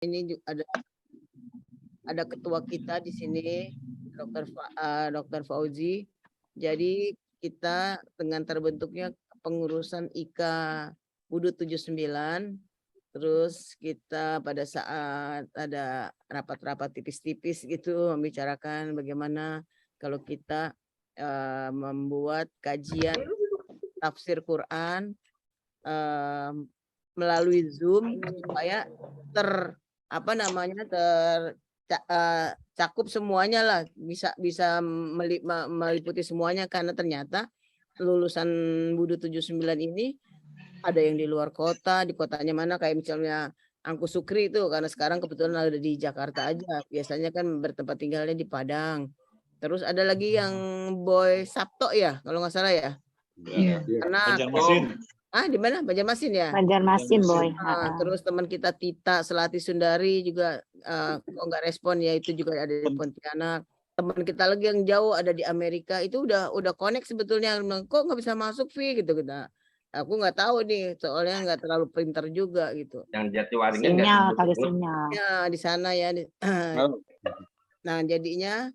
Ini ada ketua kita di sini, Dr. Fauzi. Jadi kita dengan terbentuknya pengurusan IKA Wudhu 79, terus kita pada saat ada rapat-rapat tipis-tipis gitu membicarakan bagaimana kalau kita membuat kajian tafsir Quran melalui Zoom supaya cakup semuanya lah, bisa meliputi semuanya, karena ternyata lulusan Wudhu 79 ini ada yang di luar kota, di kotanya mana, kayak misalnya Angku Sukri itu, karena sekarang kebetulan ada di Jakarta aja, biasanya kan bertempat tinggalnya di Padang. Terus ada lagi yang Boy Sabto ya, kalau nggak salah ya. Iya. Karena di mana? Banjarmasin ya? Banjarmasin, Boy. Terus teman kita Tita Selati Sundari juga kok nggak respon ya, itu juga ada di Pontianak. Teman kita lagi yang jauh ada di Amerika, itu udah connect sebetulnya, kok nggak bisa masuk Vi gitu kita. Aku nggak tahu nih, soalnya nggak terlalu pintar juga gitu. Yang Jatiwaringin Sinyal, kali sinyal. Ya di sana ya. Nah jadinya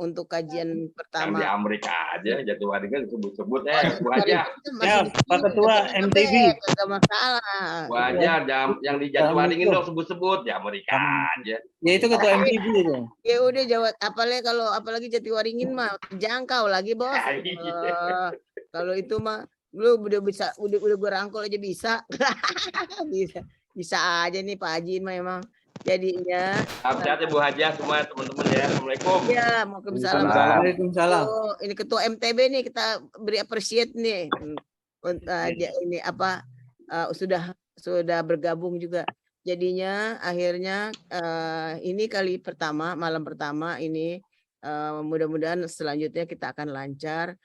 untuk kajian pertama. Yang di Amerika aja Jatiwaringin disebut-sebut gua aja. Ya, Pak Ketua MTV. Enggak masalah. Gua aja yang di Jatiwaringin dong sebut-sebut di Amerika aja. Ya itu Ketua MTV itu. Ya udah jawab, apalagi Jatiwaringin mah jangkau lagi, Bos. Kalau itu mah lu udah gue rangkul aja bisa. bisa aja nih Pak Haji mah emang. Jadinya hati-hati Bu Hajah semua teman-teman ya. Assalamualaikum. Ya, mau kebesaran. Waalaikumsalam. Ini Ketua MTB nih, kita beri appreciate nih. Ini sudah bergabung juga. Jadinya akhirnya ini malam pertama ini mudah-mudahan selanjutnya kita akan lancar.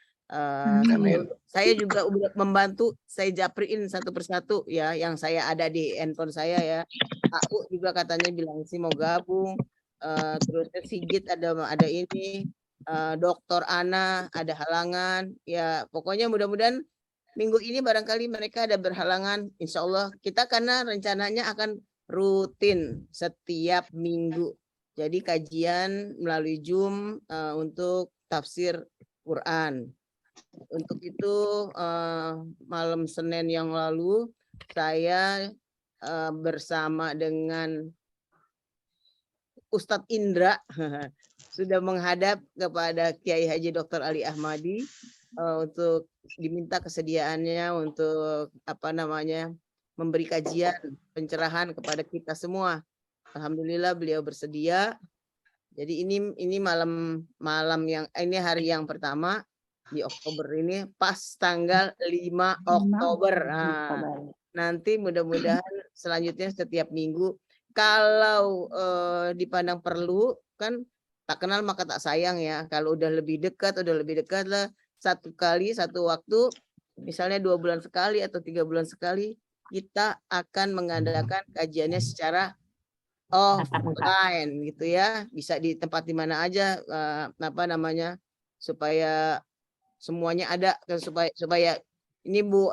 Saya juga udah membantu, saya japriin satu persatu ya, yang saya ada di handphone saya ya. Aku juga katanya bilang sih mau gabung, terus Sigit ada ini, Dokter Ana ada halangan, ya pokoknya mudah-mudahan minggu ini barangkali mereka ada berhalangan, insya Allah kita karena rencananya akan rutin setiap minggu. Jadi kajian melalui Zoom untuk tafsir Quran. Untuk itu malam Senin yang lalu saya bersama dengan Ustadz Indra sudah menghadap kepada Kiai Haji Dr. Ali Ahmadi untuk diminta kesediaannya untuk memberi kajian pencerahan kepada kita semua. Alhamdulillah beliau bersedia. Jadi ini ini hari yang pertama di Oktober ini, pas tanggal 5 Oktober. Nanti mudah-mudahan selanjutnya setiap minggu kalau dipandang perlu, kan tak kenal maka tak sayang ya. Kalau udah lebih dekat lah, satu waktu, misalnya 2 bulan sekali atau 3 bulan sekali, kita akan mengadakan kajiannya secara offline gitu ya. Bisa di tempat di mana aja, supaya semuanya ada, supaya ini Bu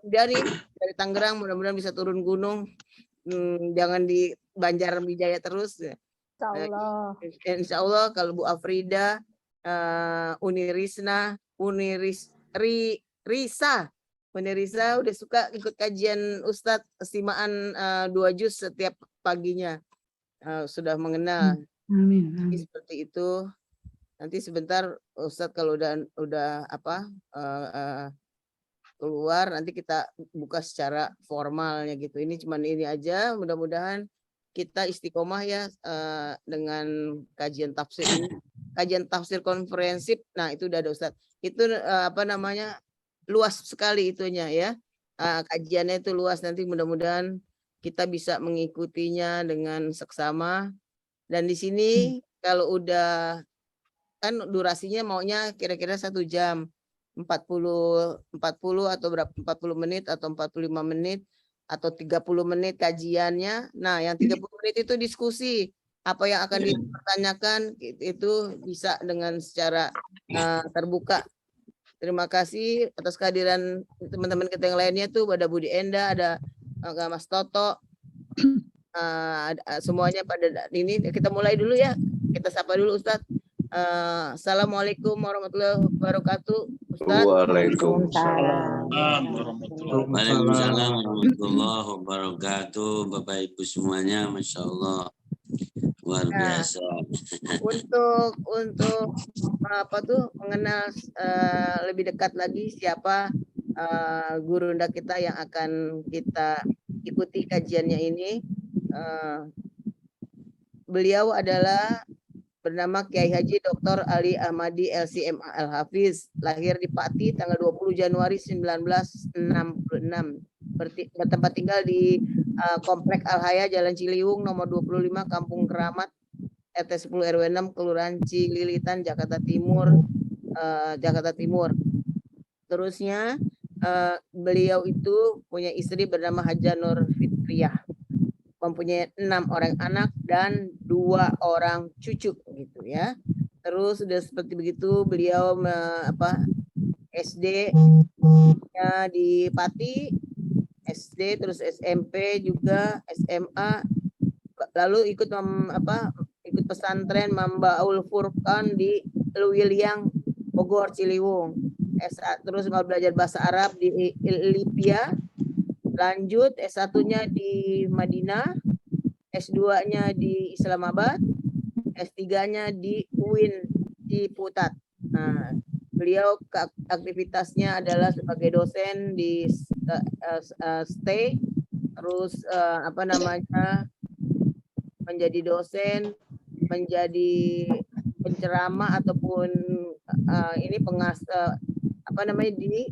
dari Tangerang mudah-mudahan bisa turun gunung, jangan di Banjarwijaya terus. Insya Allah kalau Bu Afrida, Risa udah suka ikut kajian Ustadz simaan 2 juz setiap paginya, sudah mengenal. Seperti itu. Nanti sebentar Ustadz kalau udah keluar nanti kita buka secara formalnya gitu. Ini cuman ini aja, mudah-mudahan kita istiqomah ya dengan kajian tafsir ini. Kajian tafsir komprehensif. Nah, itu udah ada Ustadz. Itu luas sekali itunya ya. Kajiannya itu luas, nanti mudah-mudahan kita bisa mengikutinya dengan seksama. Dan di sini kalau udah kan durasinya maunya kira-kira 1 jam 40 atau berapa, 40 menit atau 45 menit atau 30 menit kajiannya. Nah, yang 30 menit itu diskusi apa yang akan dipertanyakan, itu bisa dengan secara terbuka. Terima kasih atas kehadiran teman-teman kita yang lainnya tuh, ada Budi Enda, ada Mas Toto, semuanya pada ini kita mulai dulu ya. Kita sapa dulu Ustadz. Assalamualaikum warahmatullahi wabarakatuh. Ustadz. Waalaikumsalam. Waalaikumsalam warahmatullahi wabarakatuh. Bapak Ibu semuanya, Masya Allah, luar biasa. Untuk mengenal lebih dekat lagi siapa guru unda kita yang akan kita ikuti kajiannya ini. Beliau adalah bernama Kiai Haji Dr. Ali Ahmadi LCMA Al-Hafiz, lahir di Pati tanggal 20 Januari 1966, bertempat tinggal di Komplek Al-Haya Jalan Ciliwung nomor 25 Kampung Keramat RT 10 RW 6 Kelurahan Cililitan Jakarta Timur. Terusnya beliau itu punya istri bernama Haja Nur Fitriah, mempunyai 6 orang anak dan 2 orang cucu gitu ya. Terus sudah seperti begitu beliau SD nya di Pati, SD terus SMP juga, SMA, lalu ikut ikut pesantren Mambaul Furqan di Luwiliang Bogor Ciliwung. Terus mau belajar bahasa Arab di Libya. Lanjut S1-nya di Madinah, S2-nya di Islamabad, S3-nya di UIN di Putat. Nah, beliau aktivitasnya adalah sebagai dosen di STAY, terus menjadi dosen, menjadi penceramah ataupun di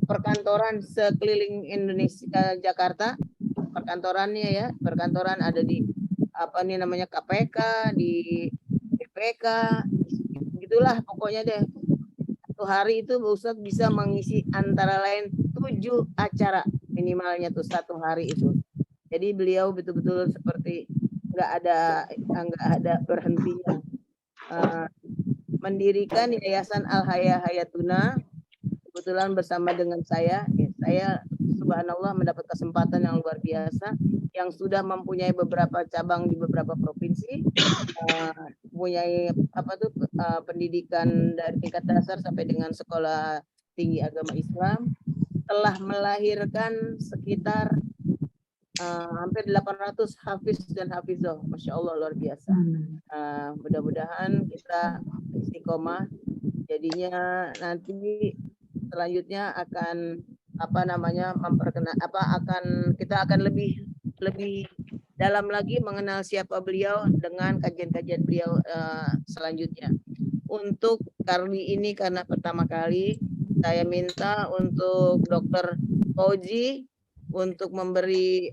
perkantoran sekeliling Indonesia, Jakarta, perkantorannya ya, perkantoran ada di KPK, di BPK, gitulah pokoknya deh. Satu hari itu Ustadz bisa mengisi antara lain 7 acara minimalnya tuh satu hari itu. Jadi beliau betul-betul seperti nggak ada berhentinya. Mendirikan Yayasan Al-Haya Hayatuna kebetulan bersama dengan saya subhanallah mendapat kesempatan yang luar biasa, yang sudah mempunyai beberapa cabang di beberapa provinsi, mempunyai pendidikan dari tingkat dasar sampai dengan sekolah tinggi agama Islam, telah melahirkan sekitar hampir 800 hafiz dan hafizah, Masya Allah luar biasa. Mudah-mudahan kita istiqomah, jadinya nanti selanjutnya akan kita akan lebih dalam lagi mengenal siapa beliau dengan kajian-kajian beliau selanjutnya. Untuk kali ini karena pertama kali saya minta untuk Dr. Fauzi untuk memberi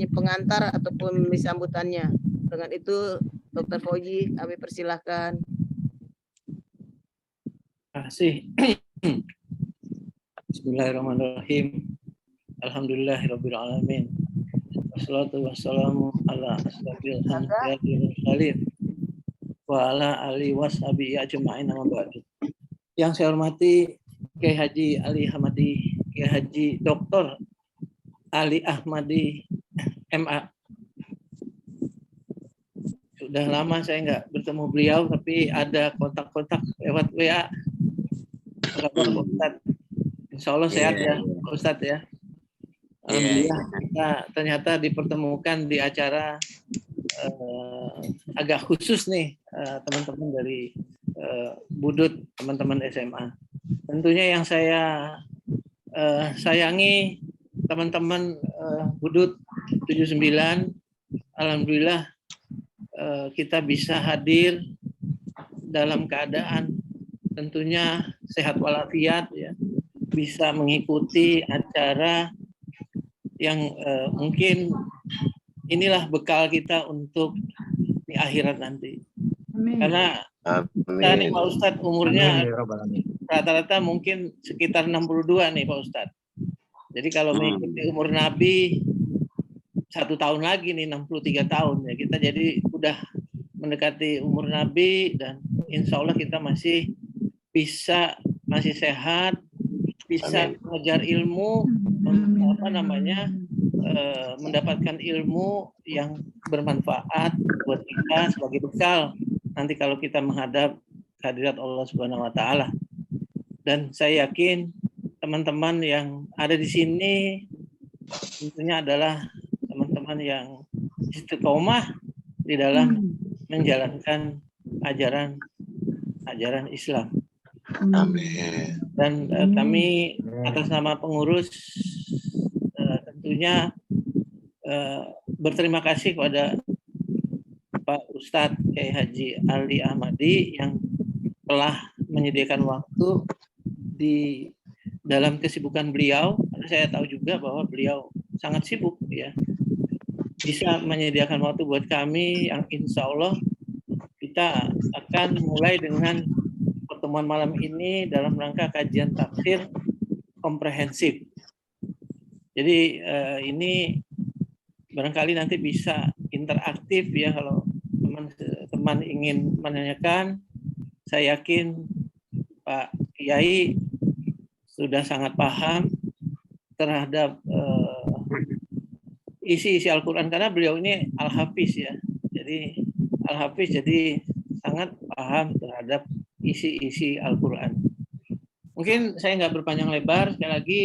pengantar ataupun memberi sambutannya. Dengan itu Dr. Fauzi kami persilahkan. Terima kasih. Bismillahirrahmanirrahim. Alhamdulillahirabbil alamin. Wassalatu wassalamu ala asyrofil anbiya'i wal mursalin wa ala alihi washabihi ajma'in amma ba'du. Yang saya hormati Kiai Haji Ali Ahmadi, Kiai Haji Dr. Ali Ahmadi MA. Sudah lama saya nggak bertemu beliau, tapi ada kontak-kontak lewat WA. Ustadz, insya Allah sehat ya Pak Ustadz ya. Alhamdulillah kita ternyata dipertemukan di acara agak khusus nih, teman-teman dari Budut, teman-teman SMA. Tentunya yang saya sayangi teman-teman Budut 79, alhamdulillah kita bisa hadir dalam keadaan tentunya sehat walafiat ya, bisa mengikuti acara yang mungkin inilah bekal kita untuk di akhirat nanti. Amin. Karena kita nih Pak Ustadz umurnya rata-rata mungkin sekitar 62 nih Pak Ustadz. Jadi kalau mengikuti umur Nabi 1 tahun lagi nih 63 tahun ya, kita jadi udah mendekati umur Nabi dan insya Allah kita masih masih sehat, bisa mengejar ilmu, mendapatkan ilmu yang bermanfaat buat kita sebagai bekal nanti kalau kita menghadap kehadirat Allah Subhanahu wa taala. Dan saya yakin teman-teman yang ada di sini tentunya adalah teman-teman yang istiqomah di dalam menjalankan ajaran Islam. Amin. Dan kami atas nama pengurus tentunya berterima kasih kepada Pak Ustadz Kiai Haji Ali Ahmadi yang telah menyediakan waktu di dalam kesibukan beliau. Karena saya tahu juga bahwa beliau sangat sibuk, ya, bisa menyediakan waktu buat kami yang insya Allah kita akan mulai dengan pertemuan malam ini dalam rangka kajian tafsir komprehensif. Jadi ini barangkali nanti bisa interaktif, ya, kalau teman-teman ingin menanyakan. Saya yakin Pak Kiai sudah sangat paham terhadap isi-isi Al-Quran karena beliau ini Al-Hafiz, ya. Jadi Al-Hafiz jadi sangat paham terhadap isi-isi Al-Quran. Mungkin saya nggak berpanjang lebar, sekali lagi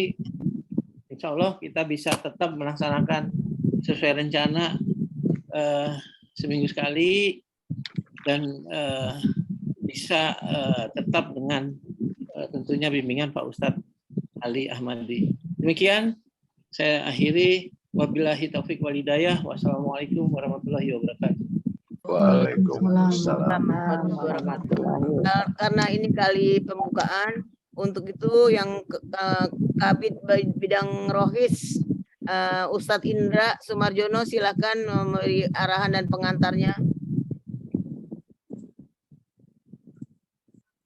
insya Allah kita bisa tetap melaksanakan sesuai rencana seminggu sekali dan bisa tetap dengan tentunya bimbingan Pak Ustadz Ali Ahmadi. Demikian saya akhiri. Wabillahi taufiq wal hidayah. Wassalamualaikum warahmatullahi wabarakatuh. Waalaikumsalam. Karena ini kali pembukaan, untuk itu yang Kabid Bidang Rohis Ustadz Indra Sumarjono silakan memberi arahan dan pengantarnya.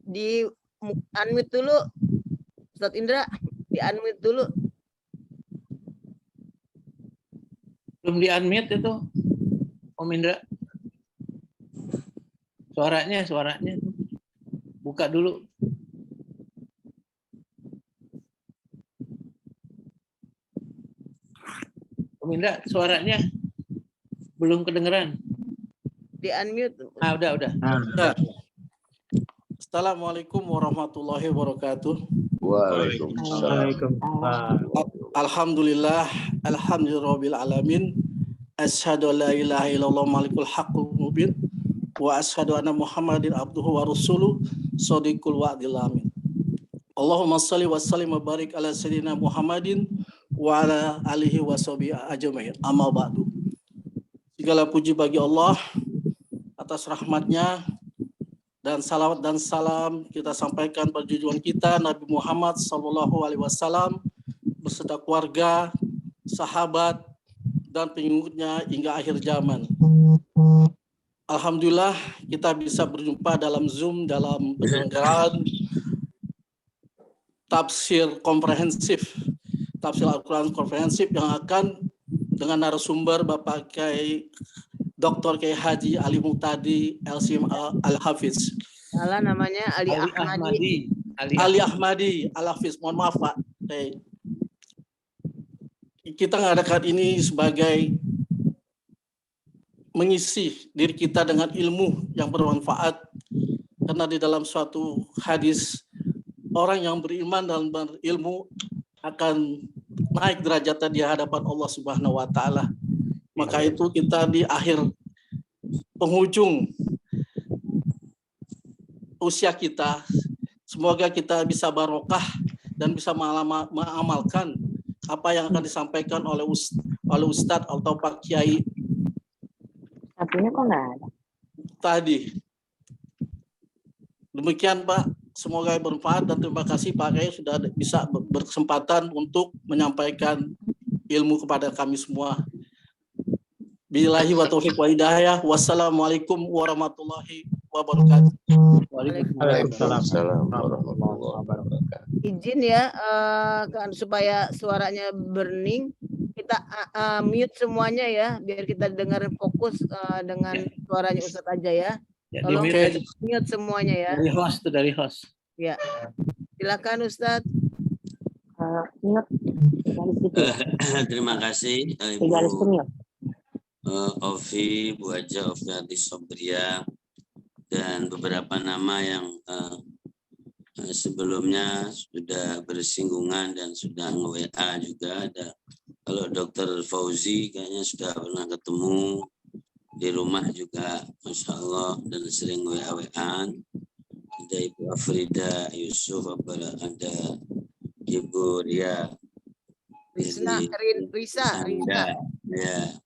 Di unmute dulu, Ustadz Indra, di unmute dulu. Belum di unmute itu, Om Indra. Suaranya buka dulu. Om Indra, suaranya belum kedengeran. Di unmute. Udah. Assalamualaikum warahmatullahi wabarakatuh. Waalaikumsalam. Alhamdulillah, alhamdulillahirabbil alamin. Asyhadu an la ilaha illallah malikul haqqul mubin wa asyhadu anna Muhammadin abduhu wa rasuluh shadiqul wa'dil amin. Allahumma shalli wa sallim wa barik ala sayyidina Muhammadin wa ala alihi wa sahbihi ajmain. Amma ba'du. Segala puji bagi Allah atas rahmatnya, dan salawat dan salam kita sampaikan pada junjungan kita Nabi Muhammad SAW beserta keluarga, sahabat, dan pengikutnya hingga akhir zaman. Alhamdulillah kita bisa berjumpa dalam Zoom dalam penyelenggaraan tafsir komprehensif, tafsir Al-Quran komprehensif yang akan dengan narasumber Bapak Kiai Dr. Kiai Haji Ali Muhtadi LCM Al-Hafiz. Salah namanya Ali Ahmadi. Ali Ahmadi Al-Hafiz. Mohon maaf Pak. Kita mengadakan ini sebagai mengisi diri kita dengan ilmu yang bermanfaat. Karena di dalam suatu hadis, orang yang beriman dan berilmu akan naik derajatnya di hadapan Allah Subhanahu wa taala. Maka itu kita di akhir penghujung usia kita, semoga kita bisa barokah dan bisa mengamalkan apa yang akan disampaikan oleh Ustadz atau Pak Kiai Artinya kok nggak ada? tadi. Demikian Pak, semoga bermanfaat dan terima kasih Pak Kiai sudah bisa berkesempatan untuk menyampaikan ilmu kepada kami semua. Billahi wa taufiq wa hidayah. Wassalamualaikum warahmatullahi wabarakatuh. Waalaikumsalam warahmatullahi wabarakatuh. Izin ya, supaya suaranya burning, kita mute semuanya ya, biar kita dengar fokus dengan suaranya Ustadz aja ya. Tolong mute semuanya ya. Dari host. Ya, silakan Ustadz. Mute. Garis gitu ya. Terima kasih Garis itu Ibu mute. Ovi, Bu Aja Oviati Sobria, dan beberapa nama yang sebelumnya sudah bersinggungan dan sudah nge-WA juga ada. Kalau Dr. Fauzi kayaknya sudah pernah ketemu di rumah juga, Masya Allah, dan sering WA-WAan. Ada Ibu Afrida Yusuf, ada Ibu Ria. Risa. Ya.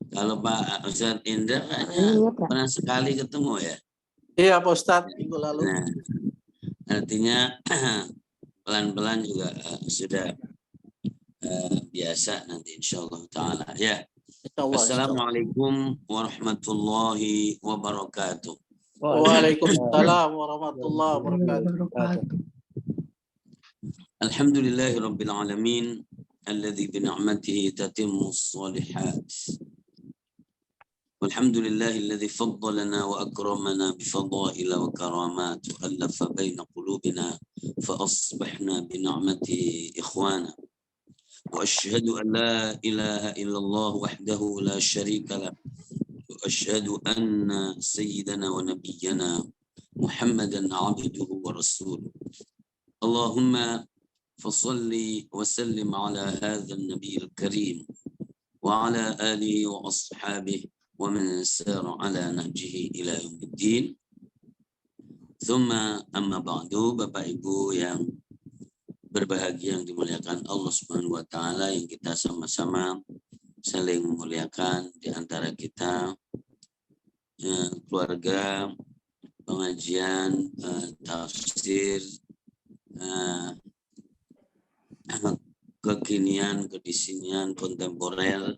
Kalau Pak Ustadz Indra kayaknya pernah sekali ketemu ya. Iya Pak Ustadz, minggu lalu. Nah, artinya pelan-pelan juga sudah biasa nanti insyaallah ta'ala ya. Assalamualaikum warahmatullahi wabarakatuh. Waalaikumsalam warahmatullahi wabarakatuh. Alhamdulillahi rabbil alamin alladzi bi ni'matihi tatimmu shalihat. والحمد لله الذي فضلنا وأكرمنا بفضائل وكرامات وألف بين قلوبنا فأصبحنا بنعمته إخوانا وأشهد أن لا إله إلا الله وحده لا شريك له وأشهد أن سيدنا ونبينا محمدا عبده ورسوله اللهم فصل وسلم على هذا النبي الكريم وعلى آله وأصحابه ومن سار على نهجه إلى يوم الدين. ثم أما بعد, Bapak Ibu yang berbahagia yang dimuliakan Allah Subhanahu wa taala, yang kita sama-sama saling memuliakan di antara kita, keluarga, pengajian, tafsir, kekinian, kedisinian, kontemporer,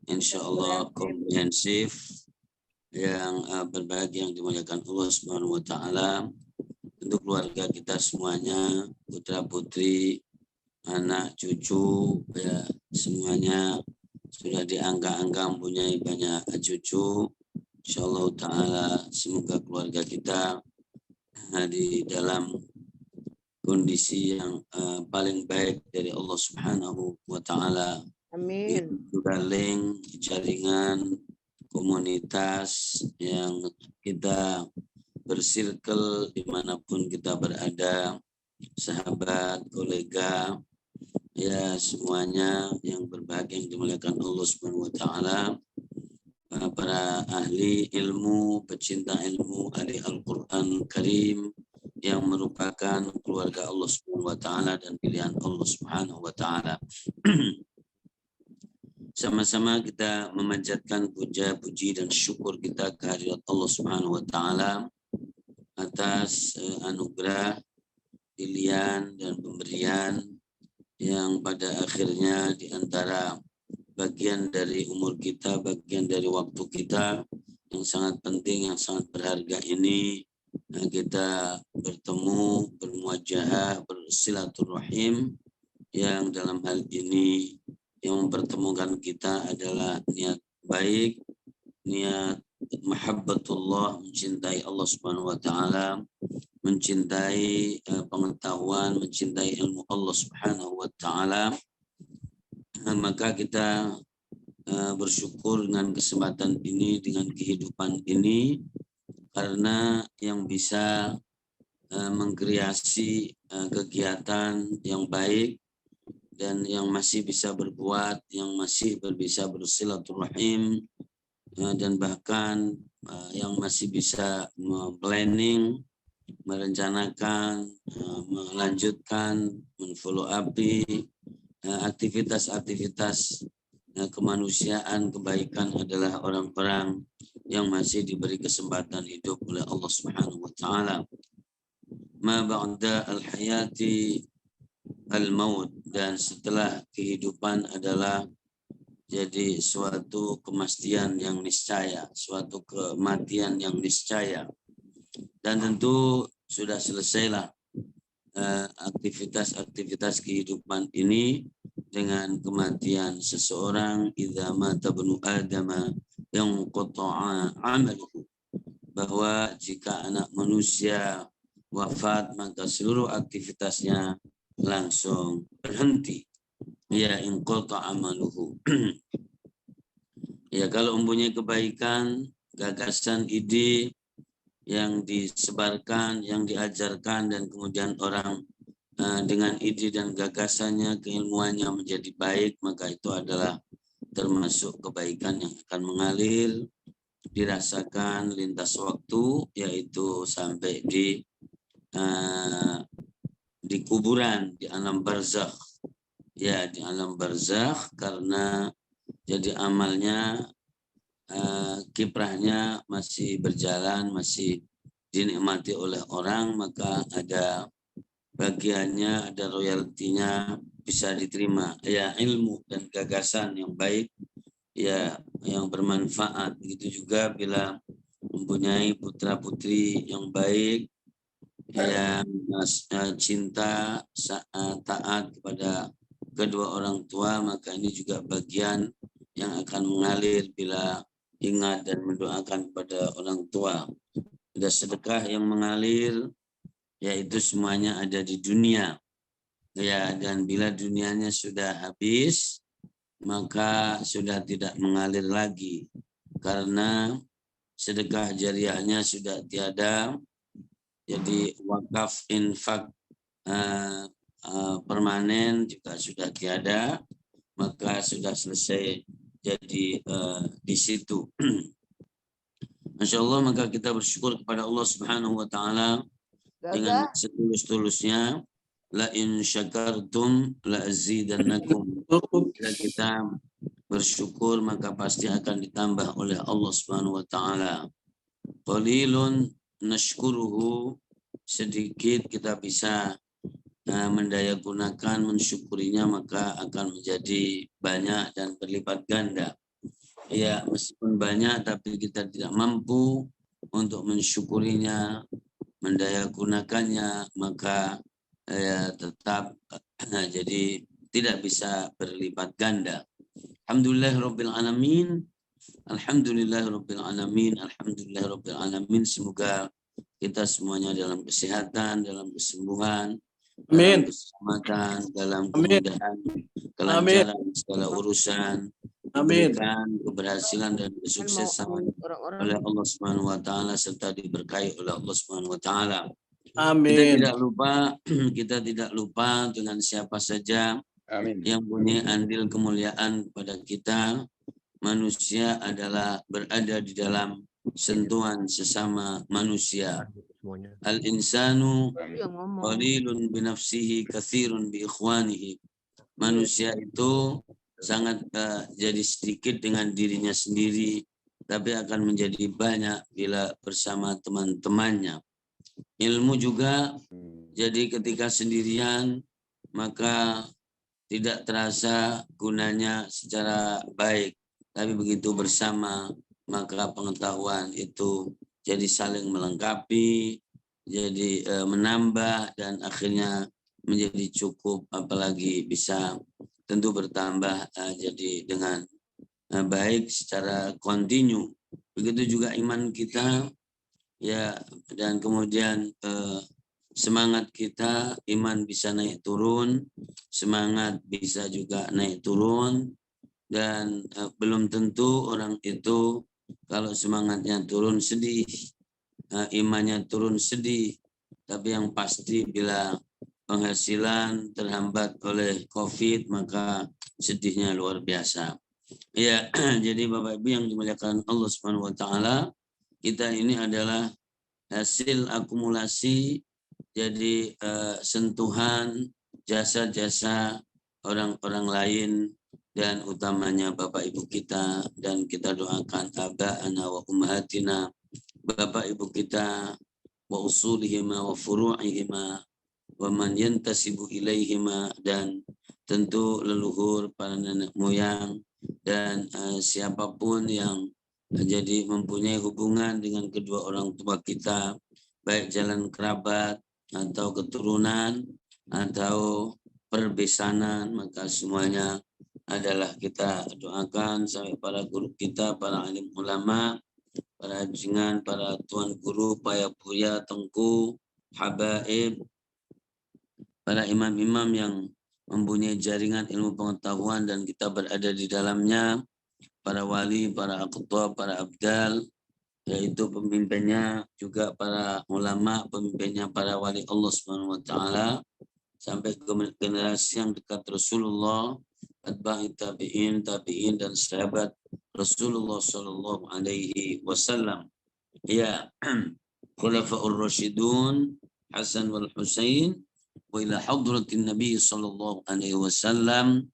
insyaallah komprehensif, yang berbahagia yang dimuliakan Allah Subhanahu wa taala, untuk keluarga kita semuanya, putra putri, anak cucu ya, semuanya sudah diangka-angka mempunyai banyak cucu. Insyaallah taala semoga keluarga kita di dalam kondisi yang paling baik dari Allah Subhanahu wa taala. Amin. Juga link jaringan komunitas yang kita bersirkel dimanapun kita berada, sahabat, kolega, ya semuanya yang berbahagia yang dimuliakan Allah Subhanahu wa taala, para ahli ilmu, pecinta ilmu, ahli Al-Qur'an Karim yang merupakan keluarga Allah Subhanahu wa taala dan pilihan Allah Subhanahu wa taala. Sama-sama kita memanjatkan puja, puji dan syukur kita kehadirat Allah Subhanahu wa taala atas anugerah, pilihan dan pemberian yang pada akhirnya di antara bagian dari umur kita, bagian dari waktu kita yang sangat penting, yang sangat berharga ini, kita bertemu, bermuajahah, bersilaturahim, yang dalam hal ini yang mempertemukan kita adalah niat baik, niat mahabbatullah, mencintai Allah Subhanahu wa taala, mencintai pengetahuan, mencintai ilmu Allah Subhanahu wa taala. Maka kita bersyukur dengan kesempatan ini, dengan kehidupan ini, karena yang bisa mengkreasi kegiatan yang baik dan yang masih bisa berbuat, yang masih bisa bersilaturahim, dan bahkan yang masih bisa planning, merencanakan, melanjutkan, menfollow up aktivitas-aktivitas kemanusiaan, kebaikan adalah orang-orang yang masih diberi kesempatan hidup oleh Allah Subhanahu wa taala. Ma ba'da al-hayati al-maut, dan setelah kehidupan adalah jadi suatu kematian yang niscaya, suatu kematian yang niscaya. Dan tentu sudah selesailah aktivitas-aktivitas kehidupan ini dengan kematian seseorang. Idza mata ibnu adama yanqata'a 'amaluhu, bahwa jika anak manusia wafat maka seluruh aktivitasnya langsung berhenti. Ya inqata amaluhu. Ya kalau mempunyai kebaikan, gagasan, ide yang disebarkan, yang diajarkan, dan kemudian orang dengan ide dan gagasannya, keilmuannya menjadi baik, maka itu adalah termasuk kebaikan yang akan mengalir, dirasakan lintas waktu, yaitu sampai di kuburan, di alam barzakh. Ya, di alam barzakh, karena jadi amalnya, kiprahnya masih berjalan, masih dinikmati oleh orang, maka ada bagiannya, ada royaltinya, bisa diterima. Ya, ilmu dan gagasan yang baik, ya, yang bermanfaat. Begitu juga bila mempunyai putra putri yang baik, yang cinta, taat kepada kedua orang tua, maka ini juga bagian yang akan mengalir bila ingat dan mendoakan kepada orang tua. Ada sedekah yang mengalir, yaitu semuanya ada di dunia. Ya, dan bila dunianya sudah habis, maka sudah tidak mengalir lagi, karena sedekah jariahnya sudah tiada. Jadi wakaf, infak permanen juga sudah tiada, maka sudah selesai jadi di situ. Masya Allah, maka kita bersyukur kepada Allah Subhanahu wa Ta'ala dengan setulus-tulusnya. La in syakartum la azidannakum. Jika kita bersyukur, maka pasti akan ditambah oleh Allah Subhanahu wa Ta'ala. Qalilun nashkuruhu, sedikit kita bisa mendayagunakan, mensyukurinya, maka akan menjadi banyak dan berlipat ganda. Ya, meskipun banyak, tapi kita tidak mampu untuk mensyukurinya, mendayagunakannya, maka tetap jadi tidak bisa berlipat ganda. Alhamdulillahirabbil alamin. Alhamdulillahirabbil alamin. Alhamdulillahirabbil alamin. Semoga kita semuanya dalam kesehatan, dalam kesembuhan, dalam keselamatan, dalam kemudahan, kelancaran segala urusan, diberikan keberhasilan dan kesuksesan oleh Allah Subhanahu wa Ta'ala, serta diberkahi oleh Allah Subhanahu wa Ta'ala. Amin. Kita tidak lupa dengan siapa saja yang punya andil kemuliaan kepada kita. Manusia adalah berada di dalam sentuhan sesama manusia. Al-insanu qalilun binafsihi katsirun bi ikhwanihi. Manusia itu sangat jadi sedikit dengan dirinya sendiri, tapi akan menjadi banyak bila bersama teman-temannya. Ilmu juga, jadi ketika sendirian maka tidak terasa gunanya secara baik, tapi begitu bersama maka pengetahuan itu jadi saling melengkapi, jadi menambah, dan akhirnya menjadi cukup, apalagi bisa tentu bertambah jadi dengan baik secara kontinu. Begitu juga iman kita, ya, dan kemudian semangat kita, iman bisa naik turun, semangat bisa juga naik turun, dan belum tentu orang itu kalau semangatnya turun sedih, imannya turun sedih. Tapi yang pasti bila penghasilan terhambat oleh COVID, maka sedihnya luar biasa. Ya, jadi Bapak Ibu yang dimuliakan Allah Subhanahu wa Ta'ala, kita ini adalah hasil akumulasi, jadi sentuhan jasa-jasa orang-orang lain, dan utamanya Bapak Ibu kita, dan kita doakan aba'ana wa ummahatina, Bapak Ibu kita, wa usulihima wa furu'ihima wa man yantasibu ilaihima, dan tentu leluhur para nenek moyang, dan siapapun yang jadi mempunyai hubungan dengan kedua orang tua kita, baik jalan kerabat atau keturunan atau perbesanan, maka semuanya adalah kita doakan, sampai para guru kita, para alim ulama, para junjungan, para tuan guru, para buya, tengku, habaib, para imam-imam yang mempunyai jaringan ilmu pengetahuan dan kita berada di dalamnya, para wali, para aqtab, para abdal, yaitu pemimpinnya juga para ulama, pemimpinnya para wali Allah Subhanahu wa taala, sampai ke generasi yang dekat Rasulullah, atba'i tabi'in, tabi'in dan sahabat Rasulullah sallallahu alaihi wasallam. Ya, khulafaur rasyidun Hasan wal Husain wa ila hadratin Nabi sallallahu alaihi wasallam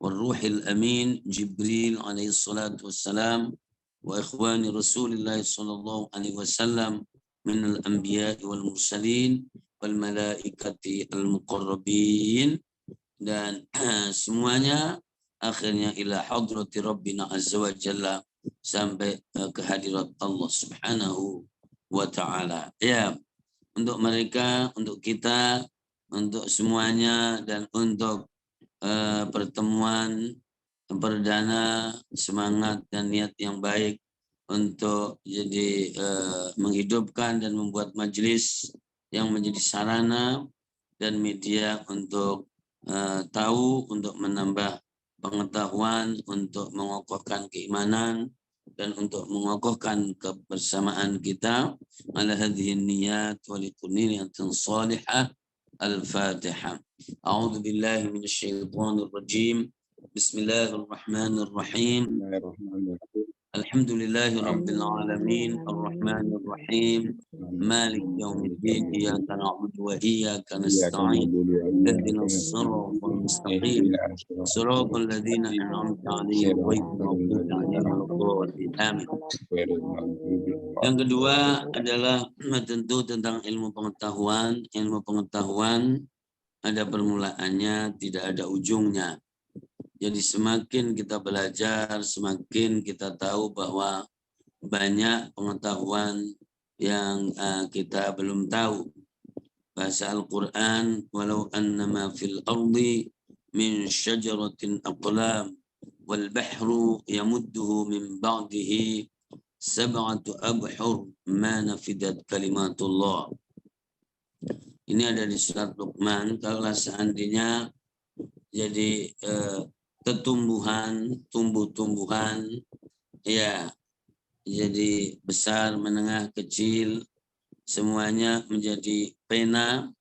wal ruhil amin Jibril alaihi salatu wassalam wa ikhwani Rasulillah sallallahu alaihi wasallam min al-anbiya wal mursalin wal malaikati al-muqarrabin, dan semuanya akhirnya ila hadrati Rabbina azza wa jalla, sampai ke hadirat Allah Subhanahu wa taala. Ya, untuk mereka, untuk kita, untuk semuanya, dan untuk pertemuan perdana, semangat dan niat yang baik untuk jadi menghidupkan dan membuat majelis yang menjadi sarana dan media untuk tahu, untuk menambah pengetahuan, untuk mengokohkan keimanan dan untuk mengokohkan kebersamaan kita. Ala hadhihi niyat wa liqunniyatin salihah. Al-Fatihah. A'udzu billahi minasyaitonir rajim. Bismillahirrahmanirrahim. Alhamdulillahi rabbil alamin, arrahmanir rahim, malik yaumiddin, iyyaka na'budu wa iyyaka nasta'in, ihdinas siratal mustaqim, siratal ladzina an'amta 'alaihim ghairil maghdubi 'alaihim waladdallin. Amin. Yang kedua adalah tentu tentang ilmu pengetahuan. Ilmu pengetahuan ada permulaannya, tidak ada ujungnya. Jadi semakin kita belajar, semakin kita tahu bahwa banyak pengetahuan yang kita belum tahu. Bahasa Al-Quran, walau annama fil ardi min syajaratin aqlam wal bahru yamudduhu min ba'dihi sab'atu abhur ma nafidat kalimatullah. Ini ada di surat Luqman. Kalau seandainya jadi tumbuh-tumbuhan, ya, jadi besar, menengah, kecil, semuanya menjadi pena,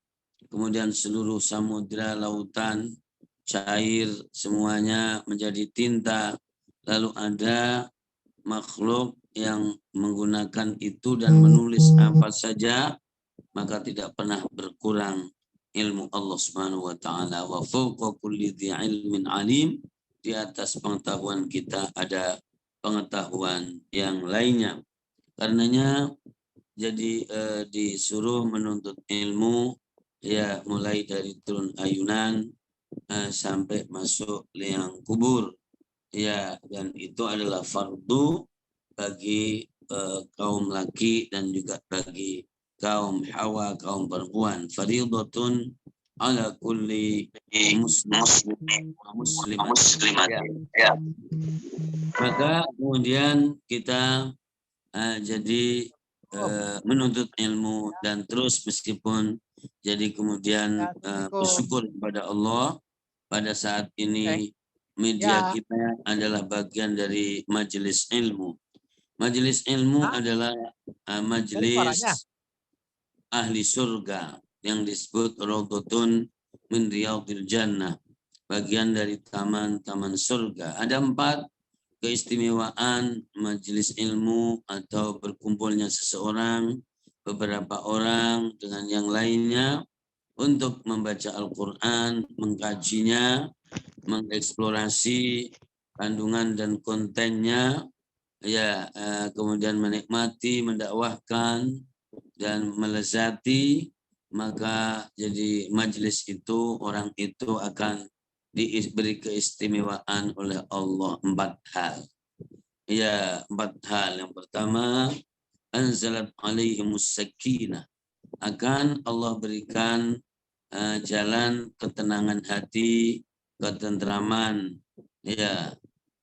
kemudian seluruh samudra, lautan, cair, semuanya menjadi tinta, lalu ada makhluk yang menggunakan itu dan menulis apa saja, maka tidak pernah berkurang ilmu Allah Subhanahu wa taala. Wa fawqa kulli dzi ilmin alim, di atas pengetahuan kita ada pengetahuan yang lainnya. Karenanya jadi disuruh menuntut ilmu, ya, mulai dari turun ayunan sampai masuk liang kubur, ya, dan itu adalah fardu bagi kaum laki dan juga bagi kaum hawa, kaum perempuan. Fardhatun ala kulli muslimat. Ya. Maka kemudian kita jadi menuntut ilmu dan terus, meskipun jadi kemudian bersyukur kepada Allah pada saat ini media kita adalah bagian dari majelis ilmu. Majelis ilmu adalah majelis ahli surga yang disebut Raudhatun min Riyadhil Jannah, bagian dari taman-taman surga. Ada 4 keistimewaan majelis ilmu atau berkumpulnya seseorang, beberapa orang dengan yang lainnya untuk membaca Al-Quran, mengkajinya, mengeksplorasi kandungan dan kontennya, ya, kemudian menikmati, mendakwahkan dan melezati. Maka jadi majelis itu, orang itu akan diberi keistimewaan oleh Allah 4 hal. Ya, 4 hal. Yang pertama, anzalat alaihimus sakinah, akan Allah berikan jalan ketenangan hati, ketentraman. Ya.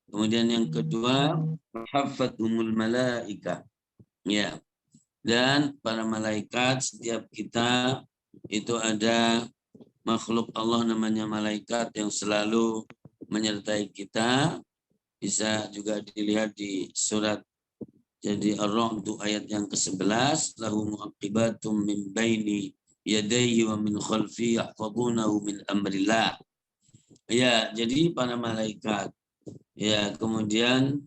Kemudian yang kedua, hafathumul malaika. Ya. Dan para malaikat, setiap kita itu ada makhluk Allah namanya malaikat yang selalu menyertai kita. Bisa juga dilihat di surat jadi Ar-Ra'd ayat yang ke-11, lahu mu'aqibatum min baini yadayhi wa min khalfi yahfazunahu min amrillah. Ya, jadi para malaikat. Ya, kemudian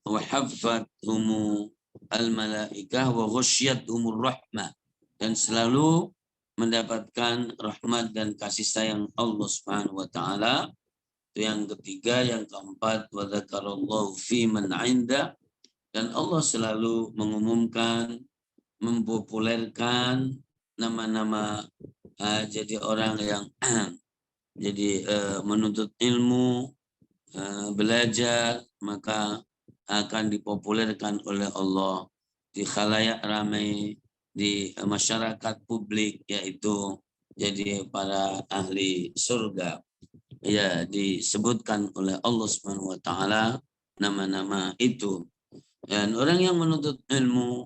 wa haffathumu al-malaikah wa ghasyiyatuhumur rahmah, dan selalu mendapatkan rahmat dan kasih sayang Allah Subhanahu wa taala. Itu yang ketiga. Yang keempat, wa dzakarallahu fi man 'inda, dan Allah selalu mengumumkan, mempopulerkan nama-nama jadi orang yang jadi menuntut ilmu, belajar, maka akan dipopulerkan oleh Allah di khalayak ramai, di masyarakat publik, yaitu jadi para ahli surga. Ya, disebutkan oleh Allah Subhanahu wa taala nama-nama itu. Dan orang yang menuntut ilmu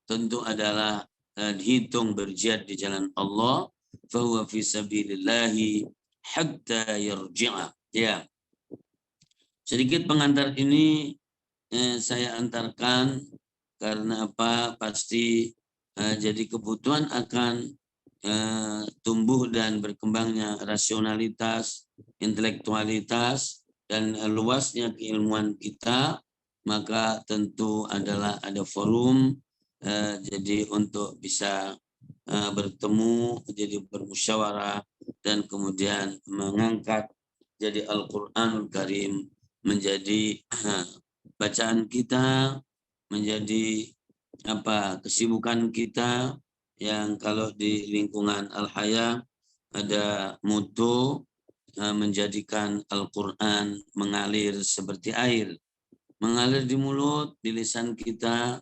tentu adalah dihitung berjihad di jalan Allah, fahuwa fi sabilillahi hatta yarji'a. Ya. Sedikit pengantar ini saya antarkan karena apa? Pasti jadi kebutuhan akan tumbuh dan berkembangnya rasionalitas, intelektualitas, dan luasnya keilmuan kita. Maka tentu adalah ada forum jadi untuk bisa bertemu, jadi bermusyawarah, dan kemudian mengangkat jadi Al-Qur'anul Karim menjadi bacaan kita, menjadi kesibukan kita, yang kalau di lingkungan Al-Haya ada mutu menjadikan Al-Qur'an mengalir seperti air. Mengalir di mulut, di lisan kita,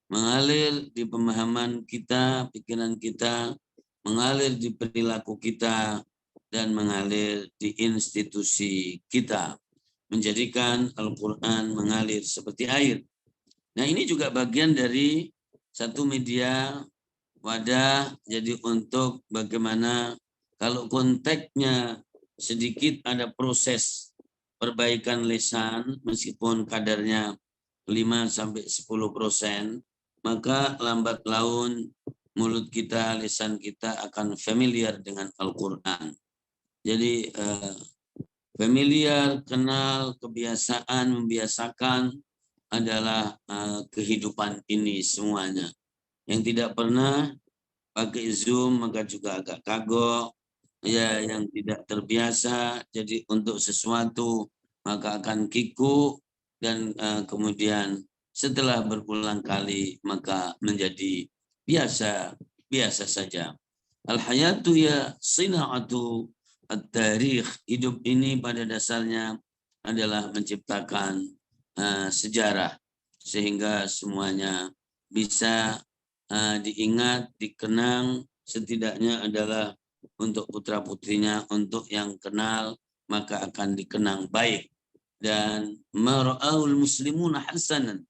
mengalir di pemahaman kita, pikiran kita, mengalir di perilaku kita, dan mengalir di institusi kita. Menjadikan Al-Quran mengalir seperti air. Nah, ini juga bagian dari satu media wadah, jadi untuk bagaimana kalau konteksnya sedikit ada proses perbaikan lisan, meskipun kadarnya 5-10%, maka lambat laun mulut kita, lisan kita akan familiar dengan Al-Quran. Jadi familiar, kenal, kebiasaan, membiasakan adalah kehidupan ini semuanya. Yang tidak pernah pakai Zoom maka juga agak kagok. Ya, yang tidak terbiasa jadi untuk sesuatu maka akan kikuk, dan kemudian setelah berulang kali maka menjadi biasa saja. Al-hayatu ya sina'atu at-tarikh. Hidup ini pada dasarnya adalah menciptakan sejarah sehingga semuanya bisa diingat, dikenang, setidaknya adalah untuk putra-putrinya, untuk yang kenal, maka akan dikenang baik. Dan mara'ahul muslimuna hasanan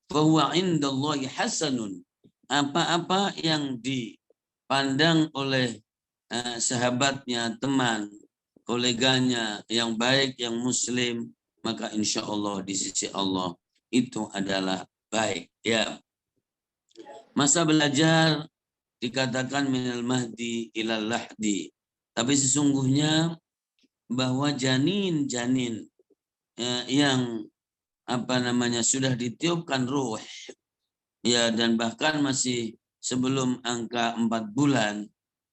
fahuwa indallahi hasanun. Apa-apa yang dipandang oleh sahabatnya, teman, koleganya yang baik, yang muslim, maka insya Allah di sisi Allah itu adalah baik. Ya. Masa belajar dikatakan minal mahdi ilal lahdi. Tapi sesungguhnya bahwa janin-janin yang sudah ditiupkan ruh, ya, dan bahkan masih sebelum angka 4 bulan,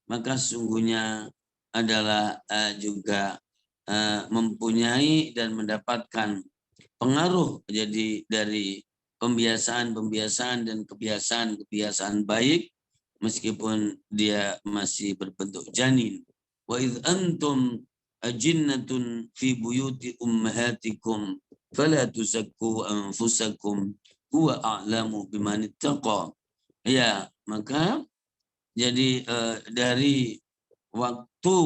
maka sesungguhnya adalah juga mempunyai dan mendapatkan pengaruh jadi dari pembiasaan dan kebiasaan baik, meskipun dia masih berbentuk janin. Wa idh antum ajinnatun fi buyuti ummahatikum fala tuzakku anfusakum huwa a'lamu biman ittaqa. Ya, maka jadi dari waktu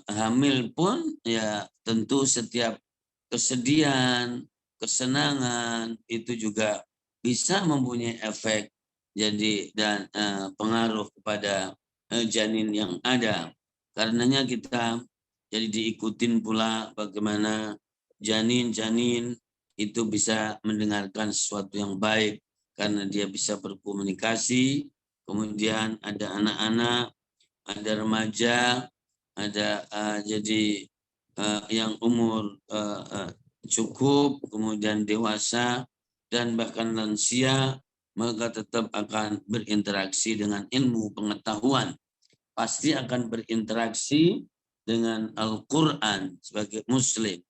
hamil pun ya tentu setiap kesedihan, kesenangan itu juga bisa mempunyai efek jadi dan pengaruh kepada janin yang ada. Karenanya kita jadi diikutin pula bagaimana janin-janin itu bisa mendengarkan sesuatu yang baik karena dia bisa berkomunikasi. Kemudian ada anak-anak, ada remaja, ada jadi yang umur cukup, kemudian dewasa, dan bahkan lansia, maka tetap akan berinteraksi dengan ilmu pengetahuan. Pasti akan berinteraksi dengan Al-Quran sebagai Muslim.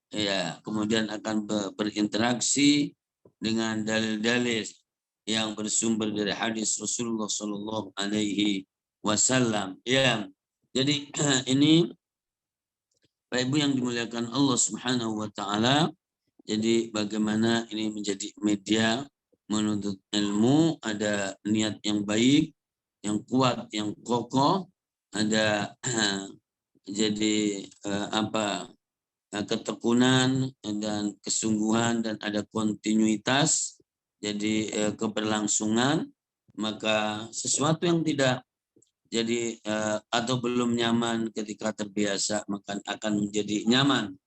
Ya, kemudian akan berinteraksi dengan dalil-dalil yang bersumber dari hadis Rasulullah Shallallahu Alaihi Wasallam. Ya, jadi ini Bapak Ibu yang dimuliakan Allah Subhanahu Wa Taala. Jadi bagaimana ini menjadi media menuntut ilmu, ada niat yang baik, yang kuat, yang kokoh, ada jadi ketekunan dan kesungguhan, dan ada kontinuitas, jadi keberlangsungan. Maka sesuatu yang tidak jadi atau belum nyaman ketika terbiasa, maka akan menjadi nyaman.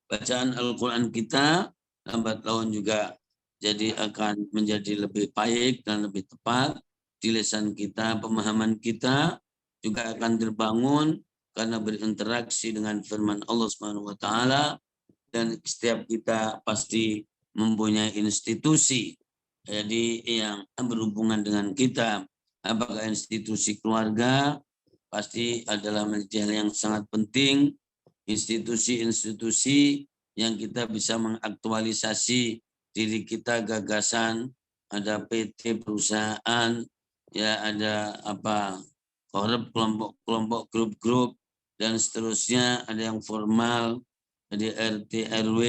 Bacaan Al-Quran kita lambat laun juga jadi akan menjadi lebih baik dan lebih tepat di lisan kita. Pemahaman kita juga akan terbangun karena berinteraksi dengan firman Allah Subhanahu wa taala, dan setiap kita pasti mempunyai institusi jadi yang berhubungan dengan kita. Apakah institusi keluarga pasti adalah menjadi hal yang sangat penting, institusi-institusi yang kita bisa mengaktualisasi diri kita, gagasan, ada PT perusahaan, ya ada kelompok grup-grup dan seterusnya, ada yang formal, ada RT RW,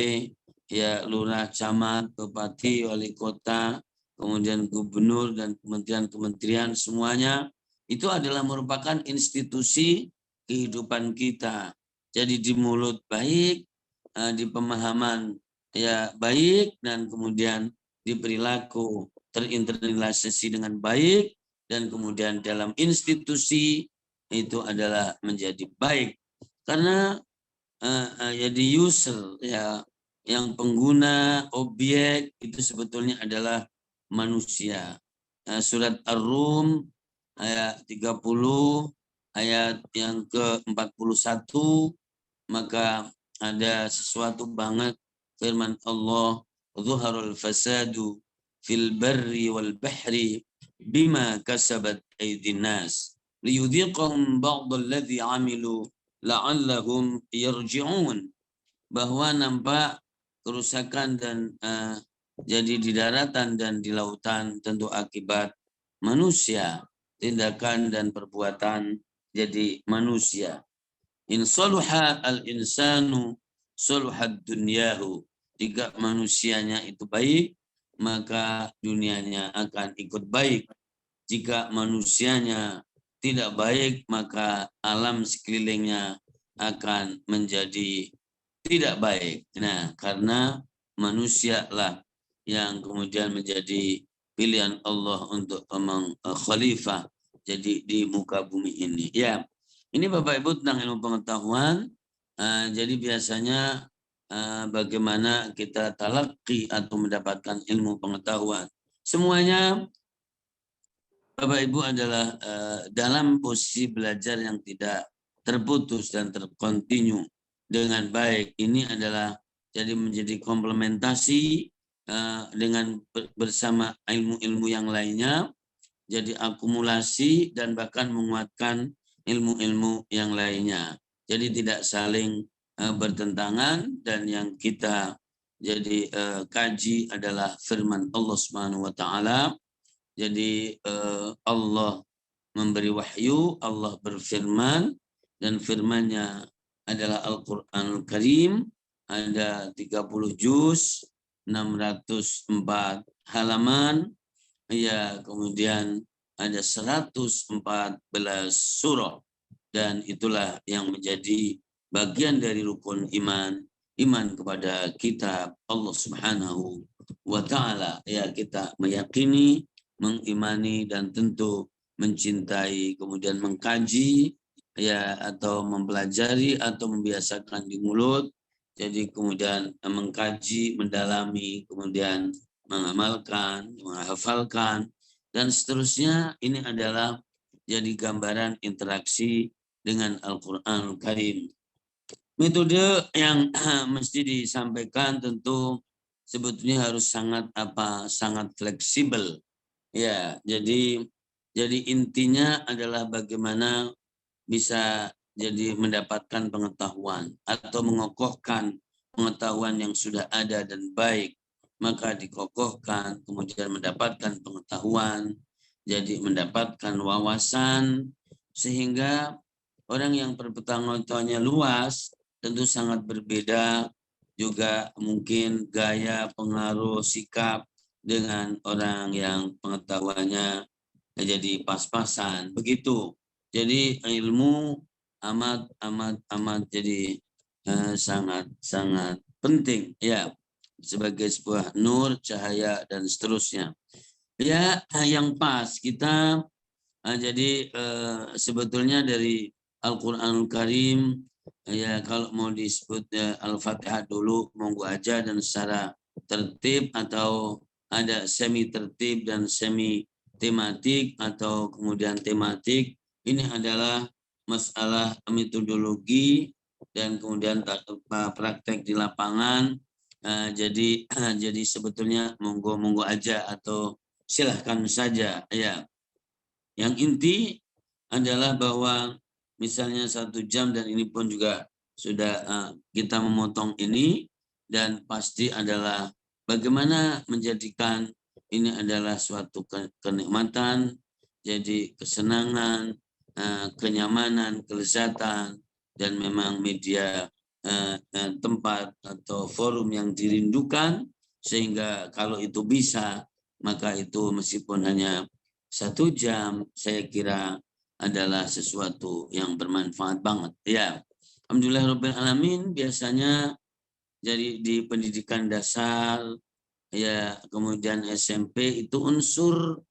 ya lurah, camat, bupati, wali kota, kemudian gubernur dan kementerian-kementerian, semuanya itu adalah merupakan institusi kehidupan kita. Jadi di mulut baik, di pemahaman ya baik, dan kemudian di perilaku terinternalisasi dengan baik, dan kemudian dalam institusi itu adalah menjadi baik. Karena jadi user ya, yang pengguna objek itu sebetulnya adalah manusia. Surat Ar-Rum ayat 30 ayat yang ke-41, maka ada sesuatu banget firman Allah, "Zuharul fasadu fil barri wal bahri bima kasabat aydin nas liyudhiqahum ba'dalladzi 'amilu la'allahum yarji'un." Bahwa nampak kerusakan dan jadi di daratan dan di lautan tentu akibat manusia, tindakan dan perbuatan jadi manusia. In saluha al-insanu saluhat dunyahu. Jika manusianya itu baik, maka dunianya akan ikut baik. Jika manusianya tidak baik, maka alam sekelilingnya akan menjadi tidak baik. Nah, karena manusialah yang kemudian menjadi pilihan Allah untuk khalifah jadi di muka bumi ini. Ya, ini Bapak Ibu tentang ilmu pengetahuan. Jadi biasanya bagaimana kita talaqi atau mendapatkan ilmu pengetahuan. Semuanya Bapak Ibu adalah dalam posisi belajar yang tidak terputus dan terkontinu dengan baik. Ini adalah jadi menjadi komplementasi dengan bersama ilmu-ilmu yang lainnya, jadi akumulasi dan bahkan menguatkan ilmu-ilmu yang lainnya. Jadi tidak saling bertentangan, dan yang kita jadi kaji adalah firman Allah Subhanahu wa taala. Jadi Allah memberi wahyu, Allah berfirman, dan firman-Nya adalah Al-Qur'anul Karim, ada 30 juz, 604 halaman, ya, kemudian ada 114 surah, dan itulah yang menjadi bagian dari rukun iman kepada kitab Allah Subhanahu wa taala. Ya, kita meyakini, mengimani, dan tentu mencintai, kemudian mengkaji ya atau mempelajari atau membiasakan di mulut, jadi kemudian mengkaji, mendalami, kemudian mengamalkan, menghafalkan, dan seterusnya. Ini adalah jadi gambaran interaksi dengan Al-Quranul Karim. Metode yang mesti disampaikan tentu sebetulnya harus sangat fleksibel. Ya, jadi intinya adalah bagaimana bisa jadi mendapatkan pengetahuan atau mengokohkan pengetahuan yang sudah ada dan baik, maka dikokohkan, kemudian mendapatkan pengetahuan, jadi mendapatkan wawasan, sehingga orang yang berpengetahuannya luas tentu sangat berbeda juga mungkin gaya, pengaruh, sikap dengan orang yang pengetahuannya jadi pas-pasan, begitu. Jadi ilmu amat jadi sangat penting ya, sebagai sebuah nur, cahaya, dan seterusnya. Ya, yang pas kita jadi sebetulnya dari Al-Quranul Karim ya, kalau mau disebut Al-Fatihah dulu monggo aja, dan secara tertib atau ada semi tertib dan semi tematik atau kemudian tematik. Ini adalah masalah metodologi dan kemudian praktek di lapangan. Jadi sebetulnya monggo aja atau silahkan saja ya. Yang inti adalah bahwa misalnya 1 jam, dan ini pun juga sudah kita memotong ini, dan pasti adalah bagaimana menjadikan ini adalah suatu kenikmatan, jadi kesenangan, kenyamanan, kelezatan, dan memang media tempat atau forum yang dirindukan, sehingga kalau itu bisa, maka itu meskipun hanya 1 jam, saya kira adalah sesuatu yang bermanfaat banget. Ya, alhamdulillahirobbilalamin. Biasanya jadi di pendidikan dasar, ya kemudian SMP itu unsur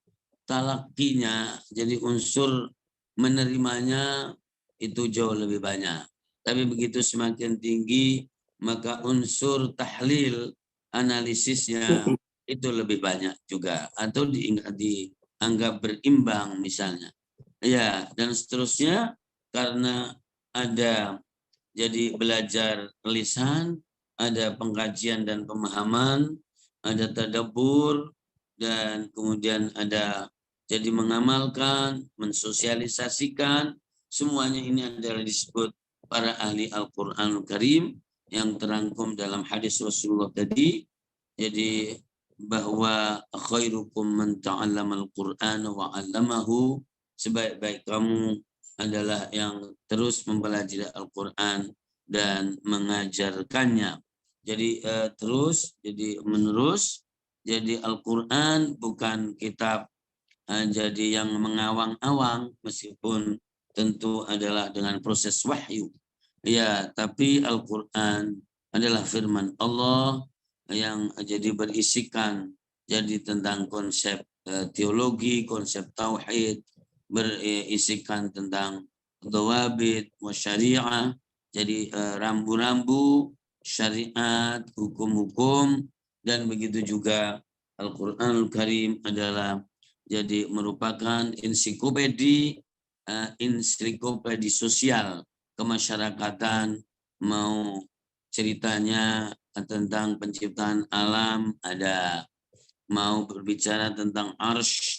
talakinya, jadi unsur menerimanya itu jauh lebih banyak. Tapi begitu semakin tinggi, maka unsur tahlil, analisisnya itu lebih banyak juga, atau dianggap berimbang misalnya. Ya, dan seterusnya, karena ada jadi belajar lisan, ada pengkajian dan pemahaman, ada tadabbur, dan kemudian ada jadi mengamalkan, mensosialisasikan. Semuanya ini adalah disebut para ahli Al-Quranul Karim yang terangkum dalam hadis Rasulullah tadi. Jadi bahwa khairukum man ta'allama al-Qur'an wa 'allamahu, sebaik-baik kamu adalah yang terus mempelajari Al-Quran dan mengajarkannya. Jadi terus, jadi menerus. Jadi Al-Quran bukan kitab jadi yang mengawang-awang, meskipun tentu adalah dengan proses wahyu. Ya, tapi Al-Quran adalah firman Allah yang jadi berisikan jadi tentang konsep teologi, konsep tauhid, berisikan tentang dhawabit wa syariah, jadi rambu-rambu syariat, hukum-hukum, dan begitu juga Al-Quranul Karim adalah jadi merupakan ensiklopedi sosial kemasyarakatan, mau ceritanya tentang penciptaan alam ada, mau berbicara tentang arsy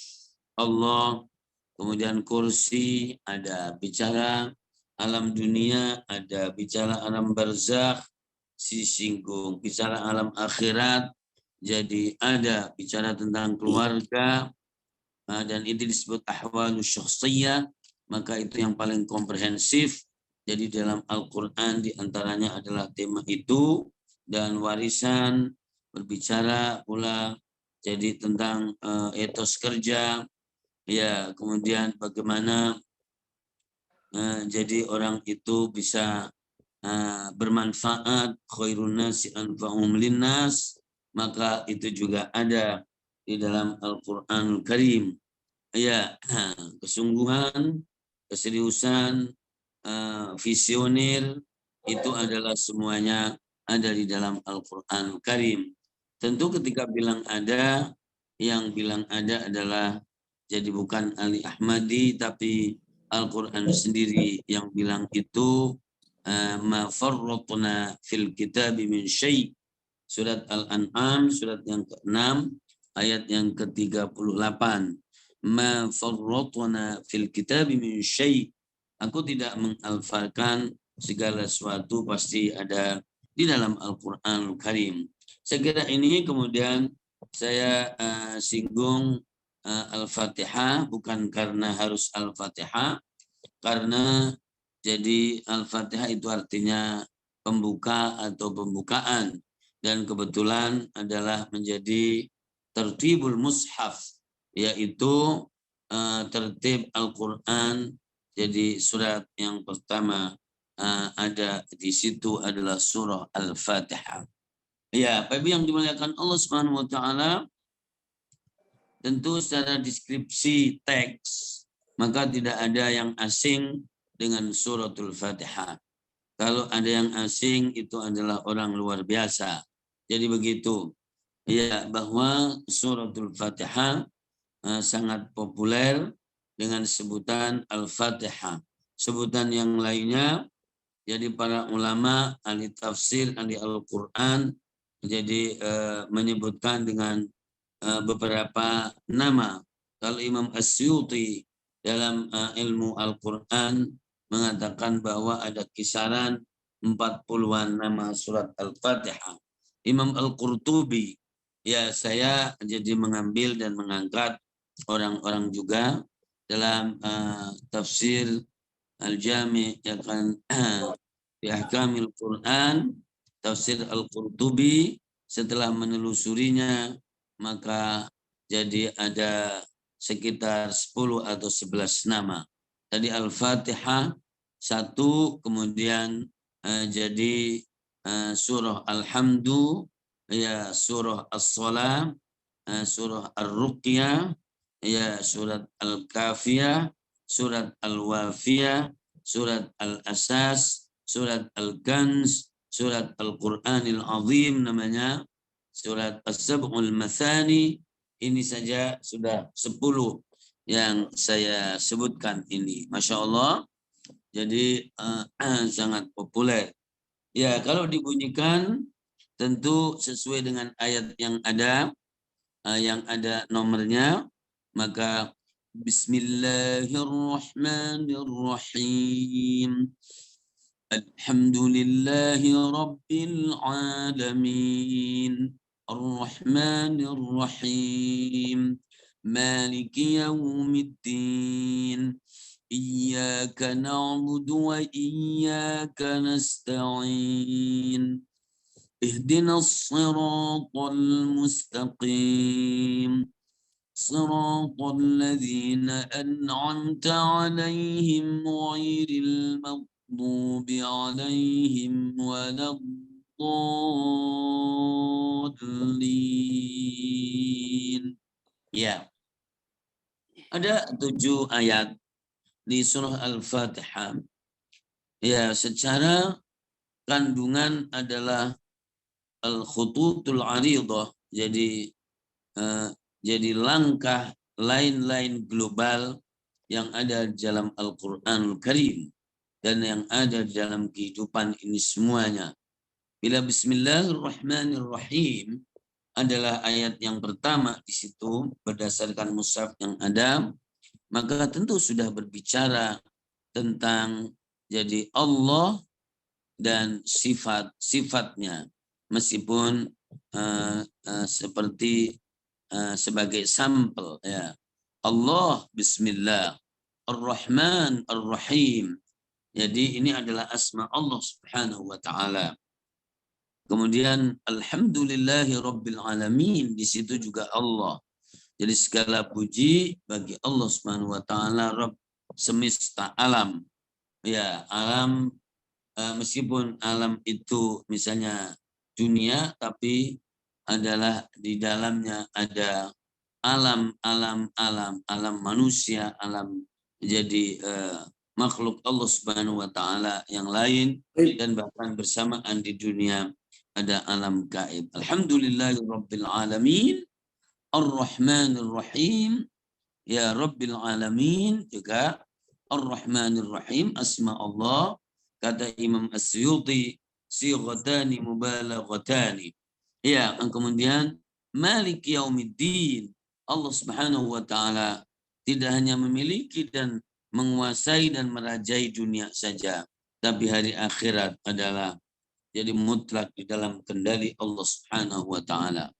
Allah, kemudian kursi, ada bicara alam dunia, ada bicara alam barzakh, singgung bicara alam akhirat, jadi ada bicara tentang keluarga, dan itu disebut ahwalus syakhsiyah, maka itu yang paling komprehensif. Jadi dalam Al-Quran diantaranya adalah tema itu, dan warisan berbicara pula jadi tentang etos kerja, ya kemudian bagaimana jadi orang itu bisa bermanfaat, khairun nasi anfa'um linnas, maka itu juga ada di dalam Al-Quranul Karim. Ya, kesungguhan, keseriusan, visioner, itu adalah semuanya ada di dalam Al-Quran Karim. Tentu ketika bilang ada, yang bilang ada adalah jadi bukan Ali Ahmadi, tapi Al-Quran sendiri yang bilang itu ma farratna fil kitabi min syai'. Surat Al-An'am, surat yang ke-6, ayat yang ke-38. Ma farratna fil kitabi min syai'. Aku tidak mengalfarkan segala sesuatu, pasti ada di dalam Al-Quran Karim. Saya kira ini kemudian saya singgung Al-Fatihah, bukan karena harus Al-Fatihah, karena jadi Al-Fatihah itu artinya pembuka atau pembukaan, dan kebetulan adalah menjadi tertibul mushaf, yaitu tertib Al-Quran. Jadi surat yang pertama ada di situ adalah surah Al-Fatihah. Ya, Bapak Ibu yang dimuliakan Allah Subhanahu wa taala, tentu secara deskripsi teks maka tidak ada yang asing dengan suratul Fatihah. Kalau ada yang asing itu adalah orang luar biasa. Jadi begitu. Ya, bahwa suratul Fatihah sangat populer dengan sebutan Al-Fatihah. Sebutan yang lainnya, jadi para ulama, ahli tafsir, ahli Al-Quran, jadi menyebutkan dengan beberapa nama. Kalau Imam Asyuti dalam ilmu Al-Quran mengatakan bahwa ada kisaran 40-an nama surat Al-Fatihah. Imam Al-Qurtubi, ya saya jadi mengambil dan mengangkat orang-orang juga dalam tafsir Al-Jami' ya kan di Ahkamil Quran, tafsir Al-Qurtubi, setelah menelusurinya maka jadi ada sekitar 10 atau 11 nama. Tadi Al-Fatihah 1, kemudian jadi surah Alhamdu, ya surah As-Salam, surah Ar-Ruqyah, ya surat Al-Kafiyah, surat Al-Wafiyah, surat Al-Asas, surat Al-Kanz, surat Al-Quranil Azim namanya, surat As-Sab'ul Mathani. Ini saja sudah 10 yang saya sebutkan ini. Masya Allah. Jadi sangat populer. Ya, kalau dibunyikan tentu sesuai dengan ayat yang ada nomornya, maka Bismillahirrahmanirrahim. Alhamdulillahi Rabbil Alamin. Ar-Rahmanir-Rahim. Maliki Yawmiddin. Iyyaka na'budu wa iyyaka nasta'in. Ihdinas siratal mustaqim. Siratal ladzina an'amta 'alaihim ghairil maghdubi 'alaihim waladdallin. Ya. Ada 7 ayat di surah Al-Fatihah. Ya, secara kandungan adalah al-khututul aridah. Jadi langkah lain-lain global yang ada dalam Al-Qur'anul Karim dan yang ada dalam kehidupan ini semuanya. Bila Bismillahirrahmanirrahim adalah ayat yang pertama di situ berdasarkan mushaf yang ada, maka tentu sudah berbicara tentang jadi Allah dan sifat-sifatnya, meskipun seperti sebagai sampel ya. Allah Bismillah, Ar-Rahman Ar-Rahim. Jadi ini adalah asma Allah Subhanahu wa taala. Kemudian Alhamdulillahi Rabbil Alamin, di situ juga Allah. Jadi segala puji bagi Allah Subhanahu wa taala, Rabb semesta alam. Ya, alam meskipun alam itu misalnya dunia, tapi adalah di dalamnya ada alam manusia, alam jadi makhluk Allah Subhanahu wa taala yang lain dan bahkan bersamaan di dunia ada alam gaib. Alhamdulillahirabbil alamin arrahmanir rahim ya rabbil alamin, juga arrahmanir rahim asma Allah, kata Imam As-Suyuti, sighatani mubalaghatani. Ya, kemudian Malik Yaumiddin, Allah Subhanahu wa taala tidak hanya memiliki dan menguasai dan merajai dunia saja, tapi hari akhirat adalah jadi mutlak di dalam kendali Allah Subhanahu wa taala.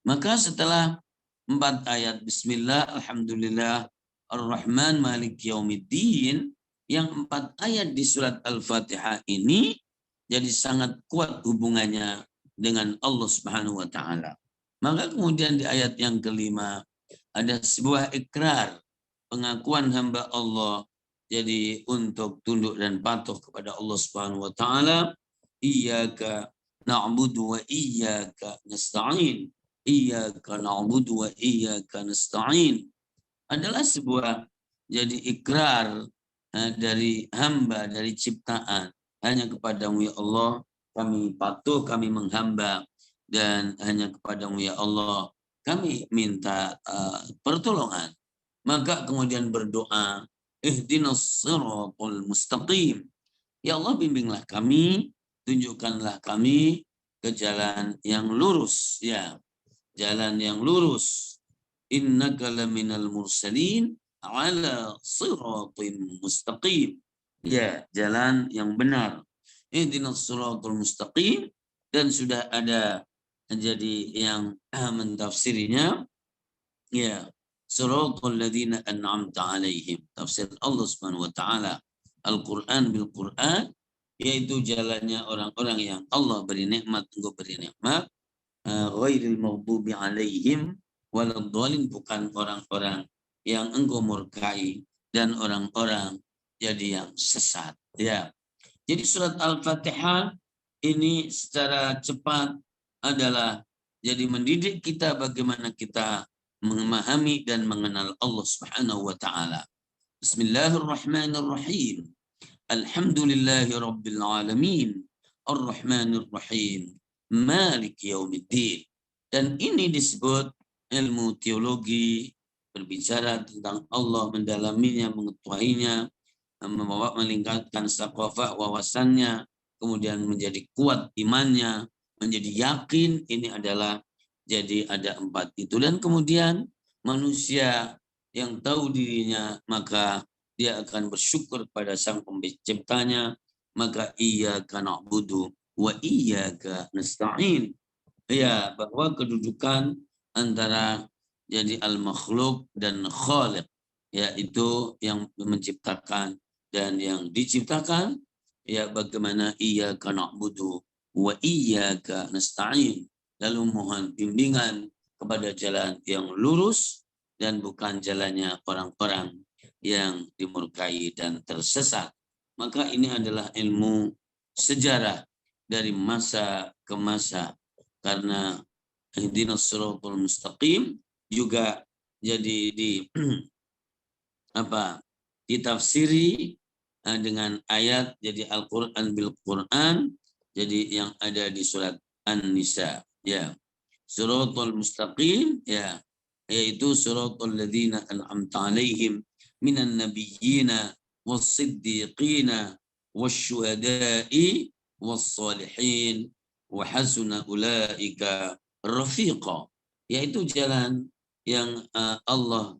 Maka setelah 4 ayat bismillah, alhamdulillah, ar-Rahman, Malik Yaumiddin, yang 4 ayat di surat Al-Fatihah ini jadi sangat kuat hubungannya dengan Allah Subhanahu wa taala. Maka kemudian di ayat yang kelima ada sebuah ikrar, pengakuan hamba Allah jadi untuk tunduk dan patuh kepada Allah Subhanahu wa taala. Iyyaka na'budu wa iyyaka nasta'in. Iyyaka na'budu wa iyyaka nasta'in adalah sebuah jadi ikrar dari hamba, dari ciptaan. Hanya kepadamu ya Allah kami patuh, kami menghamba, dan hanya kepadamu ya Allah kami minta pertolongan. Maka kemudian berdoa, ihdinas siratal mustaqim. Ya Allah, bimbinglah kami, tunjukkanlah kami ke jalan yang lurus, ya. Jalan yang lurus. Innaka laminal mursalin ala siratin mustaqim. Ya, jalan yang benar. Ihdinas siratal mustaqim, dan sudah ada jadi yang mentafsirinya, ya, siratal ladzina an'amta alaihim. Tafsir Allah Subhanahu wa taala Al-Qur'an bil Qur'an, yaitu jalannya orang-orang yang Allah beri nikmat, engkau beri nikmat, ghairil maghdubi alaihim waladhdallin, bukan orang-orang yang engkau murkai dan orang-orang jadi yang sesat, ya. Jadi surat Al-Fatihah ini secara cepat adalah jadi mendidik kita bagaimana kita memahami dan mengenal Allah Subhanahu wa taala. Bismillahirrahmanirrahim. Alhamdulillahi rabbil alamin. Ar-Rahmanir Rahim. Malik Yaumiddin. Dan ini disebut ilmu teologi, berbicara tentang Allah, mendalaminya, mengetahuinya, meningkatkan saqafah wawasannya, kemudian menjadi kuat imannya, menjadi yakin. Ini adalah jadi ada 4 itu. Dan kemudian manusia yang tahu dirinya, maka dia akan bersyukur pada Sang Penciptanya. Maka iyyaka na'budu wa iyyaka nasta'in. Ya, bahwa kedudukan antara jadi al-makhluk dan khaliq, yaitu yang menciptakan dan yang diciptakan, ya, bagaimana iyyaka na'budu wa iyyaka nasta'in, lalu mohon bimbingan kepada jalan yang lurus dan bukan jalannya orang-orang yang dimurkai dan tersesat. Maka ini adalah ilmu sejarah dari masa ke masa, karena ihdinas siratal mustaqim juga jadi ditafsiri dengan ayat jadi Al-Qur'an bil Qur'an, jadi yang ada di surat An-Nisa, ya. Siratal mustaqim, ya, yaitu siratal ladzina an'amta alaihim minan nabiyyina was-siddiqina wasyuhada'i was-salihin wa hasuna ulaika rafiqa, yaitu jalan yang Allah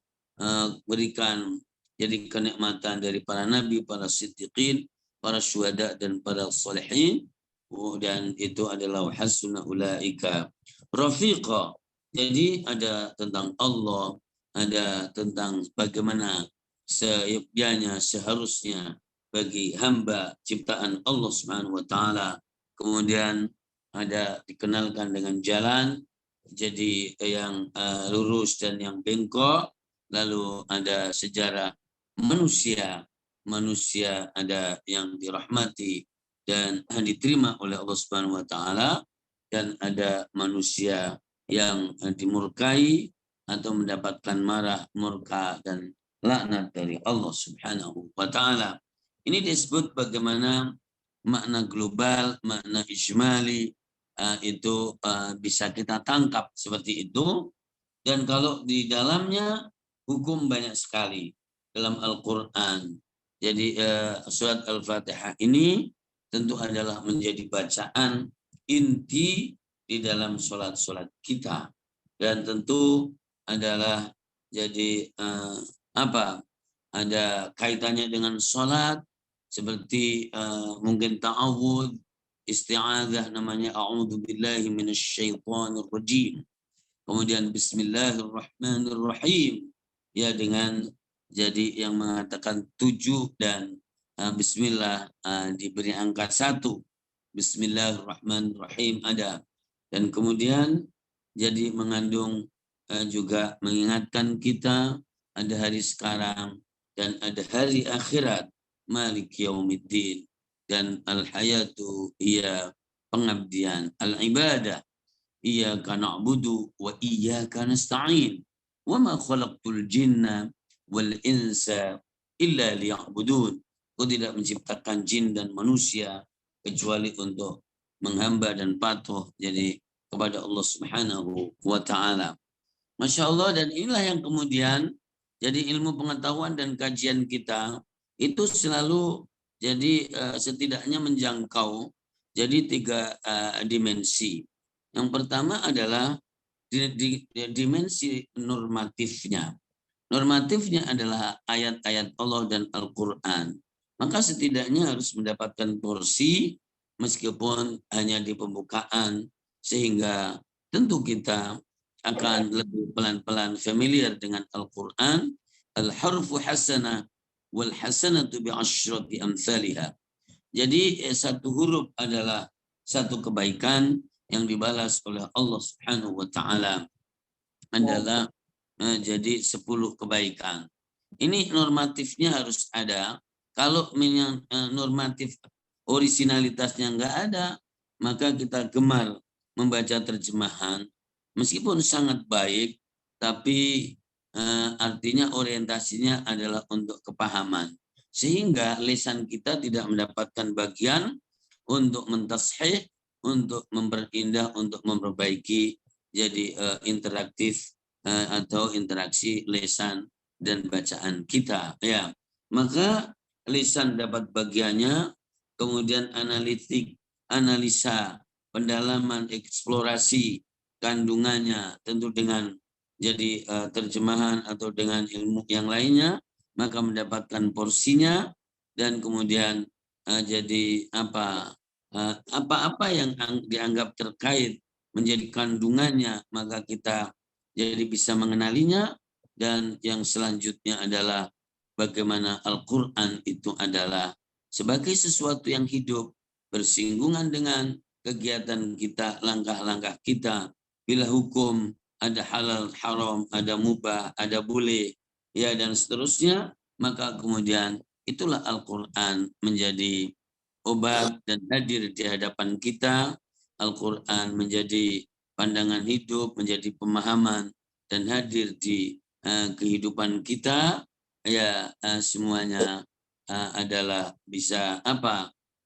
berikan jadi kenikmatan dari para nabi, para siddiqin, para syuhada dan para salihin, dan itu adalah hasuna ulaika rafiqa. Jadi ada tentang Allah, ada tentang bagaimana seyogyanya, seharusnya bagi hamba ciptaan Allah Subhanahu wa taala. Kemudian ada dikenalkan dengan jalan jadi yang lurus dan yang bengkok. Lalu ada sejarah manusia ada yang dirahmati dan diterima oleh Allah Subhanahu wa taala, dan ada manusia yang dimurkai atau mendapatkan marah, murka dan laknat dari Allah Subhanahu wa taala. Ini disebut bagaimana makna global, makna ijmali, itu bisa kita tangkap seperti itu. Dan kalau di dalamnya hukum banyak sekali dalam Al-Quran. Jadi surat Al-Fatihah ini tentu adalah menjadi bacaan inti di dalam sholat-sholat kita. Dan tentu adalah jadi ada kaitannya dengan sholat, seperti mungkin ta'awud, isti'adzah namanya a'udzu billahi minasyaitonir rajim. Kemudian bismillahirrahmanirrahim, ya dengan jadi yang mengatakan 7 dan bismillah diberi angka 1. Bismillahirrahmanirrahim ada. Dan kemudian jadi mengandung juga mengingatkan kita ada hari sekarang dan ada hari akhirat, Malik Yaumiddin, dan al-hayatu iya pengabdian, al-ibadah iyyaka na'budu wa iyyaka nasta'in wa ma khalaqtul jinna wal insa illa liya'budun. Aku tidak menciptakan jin dan manusia kecuali untuk menghamba dan patuh jadi kepada Allah Subhanahu wa taala. Masya Allah, dan inilah yang kemudian jadi ilmu pengetahuan dan kajian kita itu selalu jadi setidaknya menjangkau jadi 3 dimensi. Yang pertama adalah dimensi normatifnya. Normatifnya adalah ayat-ayat Allah dan Al-Quran. Maka setidaknya harus mendapatkan porsi meskipun hanya di pembukaan, sehingga tentu kita akan lebih pelan-pelan familiar dengan Al-Quran. Al-harfu hasanah wal hasanatu bi'asyrati amsalihah. Jadi satu huruf adalah satu kebaikan yang dibalas oleh Allah Subhanahu wa taala adalah jadi 10 kebaikan. Ini normatifnya harus ada. Kalau normatif originalitasnya enggak ada, maka kita gemar membaca terjemahan meskipun sangat baik, tapi artinya orientasinya adalah untuk kepahaman. Sehingga lisan kita tidak mendapatkan bagian untuk mentashih, untuk memperindah, untuk memperbaiki jadi interaktif atau interaksi lisan dan bacaan kita. Ya, maka lisan dapat bagiannya, kemudian analitik, analisa, pendalaman, eksplorasi kandungannya tentu dengan jadi terjemahan atau dengan ilmu yang lainnya, maka mendapatkan porsinya. Dan kemudian jadi apa-apa yang dianggap terkait menjadi kandungannya, maka kita jadi bisa mengenalinya. Dan yang selanjutnya adalah bagaimana Al-Quran itu adalah sebagai sesuatu yang hidup, bersinggungan dengan kegiatan kita, langkah-langkah kita. Bila hukum ada halal, haram, ada mubah, ada boleh, ya dan seterusnya, maka kemudian itulah Al-Quran menjadi obat dan hadir di hadapan kita. Al-Quran menjadi pandangan hidup, menjadi pemahaman dan hadir di kehidupan kita. Ya, semuanya adalah bisa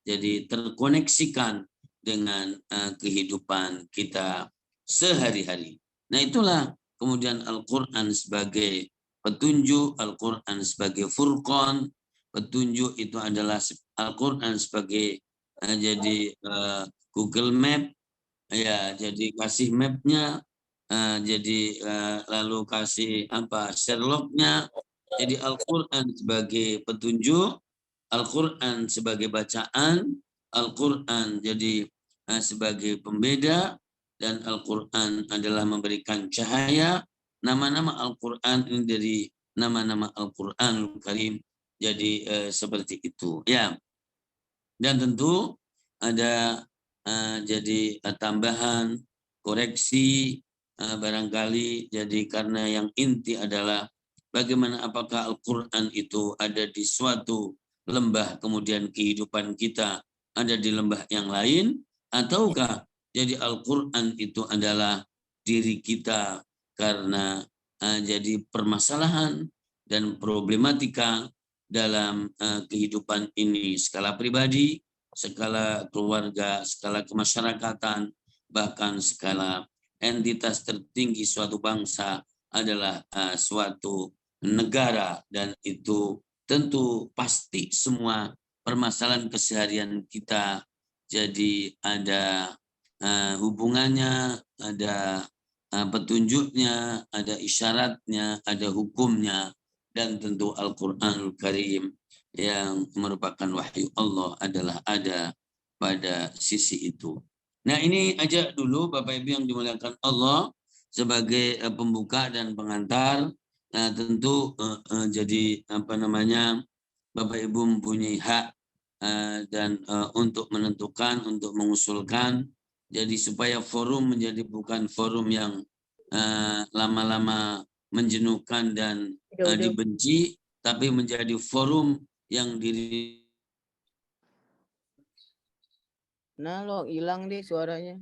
jadi terkoneksikan dengan kehidupan kita sehari-hari. Nah, itulah kemudian Al-Quran sebagai petunjuk, Al-Quran sebagai furqan. Petunjuk itu adalah Al-Quran sebagai jadi Google Map, ya, jadi kasih mapnya, jadi lalu kasih Sherlocknya. Jadi Al-Quran sebagai petunjuk, Al-Quran sebagai bacaan, Al-Quran jadi sebagai pembeda, dan Al-Quran adalah memberikan cahaya. Nama-nama Al-Quran ini dari nama-nama Al-Quranul Karim. Jadi seperti itu, ya. Dan tentu ada jadi tambahan, koreksi barangkali. Jadi karena yang inti adalah bagaimana apakah Al-Quran itu ada di suatu lembah, kemudian kehidupan kita ada di lembah yang lain, ataukah jadi Al-Quran itu adalah diri kita karena jadi permasalahan dan problematika dalam kehidupan ini, skala pribadi, skala keluarga, skala kemasyarakatan, bahkan skala entitas tertinggi suatu bangsa adalah suatu negara, dan itu tentu pasti semua permasalahan keseharian kita jadi ada hubungannya, ada petunjuknya, ada isyaratnya, ada hukumnya, dan tentu Al-Quranul Karim yang merupakan wahyu Allah adalah ada pada sisi itu. Nah, ini aja dulu Bapak Ibu yang dimuliakan Allah sebagai pembuka dan pengantar. Nah, tentu jadi Bapak Ibu mempunyai hak dan untuk menentukan, untuk mengusulkan, jadi supaya forum menjadi bukan forum yang lama-lama menjenuhkan dan dibenci, tapi menjadi forum yang diri. Nah, lo hilang deh suaranya.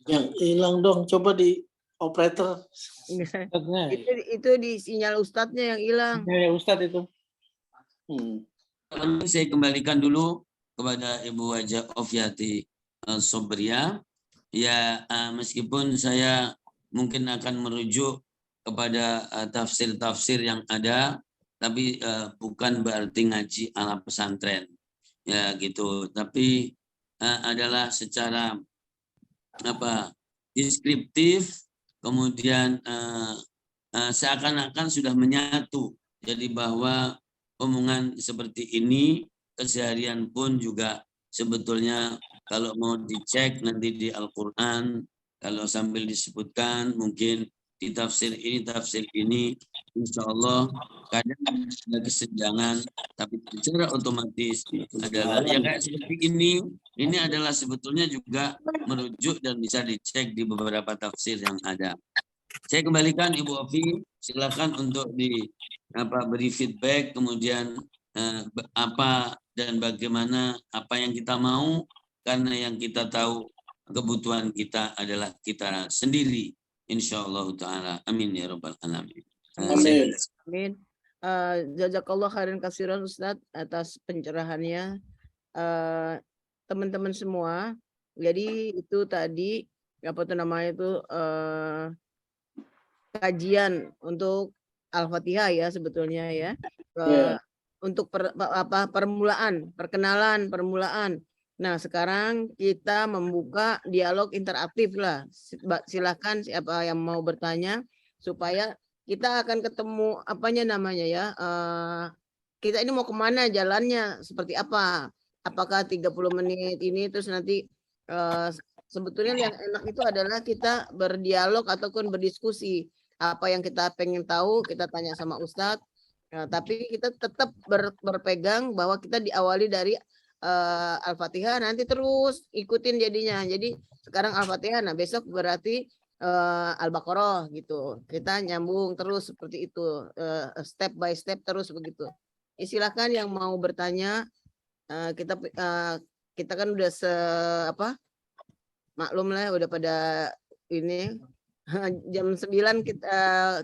Yang hilang dong, coba di operator. Itu di sinyal ustadznya yang hilang. Ya Ustadz itu. Saya kembalikan dulu kepada Ibu Hajah Ofiati Sobria. Ya, meskipun saya mungkin akan merujuk kepada tafsir-tafsir yang ada, tapi bukan berarti ngaji ala pesantren, ya gitu. Tapi adalah secara deskriptif, kemudian seakan-akan sudah menyatu. Jadi bahwa omongan seperti ini keseharian pun juga sebetulnya kalau mau dicek nanti di Al-Quran, kalau sambil disebutkan mungkin di tafsir ini, insya Allah kadang ada kesenjangan, tapi secara otomatis adalah yang kayak seperti ini adalah sebetulnya juga merujuk dan bisa dicek di beberapa tafsir yang ada. Saya kembalikan Ibu Ofi, silakan untuk beri feedback, kemudian apa dan bagaimana apa yang kita mau, karena yang kita tahu kebutuhan kita adalah kita sendiri, insyaallah taala. Amin ya rabbal alamin. Amin. Amin. Jazakallah khairan katsiran Ustadz atas pencerahannya. Teman-teman semua, jadi itu tadi kajian untuk Al-Fatihah ya sebetulnya ya. Untuk permulaan. Nah, sekarang kita membuka dialog interaktif lah. Silakan siapa yang mau bertanya supaya kita akan ketemu kita ini mau kemana jalannya, seperti apa? Apakah 30 menit ini terus nanti sebetulnya yang enak itu adalah kita berdialog ataupun berdiskusi. Apa yang kita pengen tahu kita tanya sama Ustadz. Tapi kita tetap berpegang bahwa kita diawali dari Al-Fatihah, nanti terus ikutin jadinya. Jadi sekarang Al-Fatihah, nah besok berarti Al-Baqarah gitu. Kita nyambung terus seperti itu, step by step terus begitu. Silakan yang mau bertanya. Kita kan udah maklum lah udah pada ini jam 9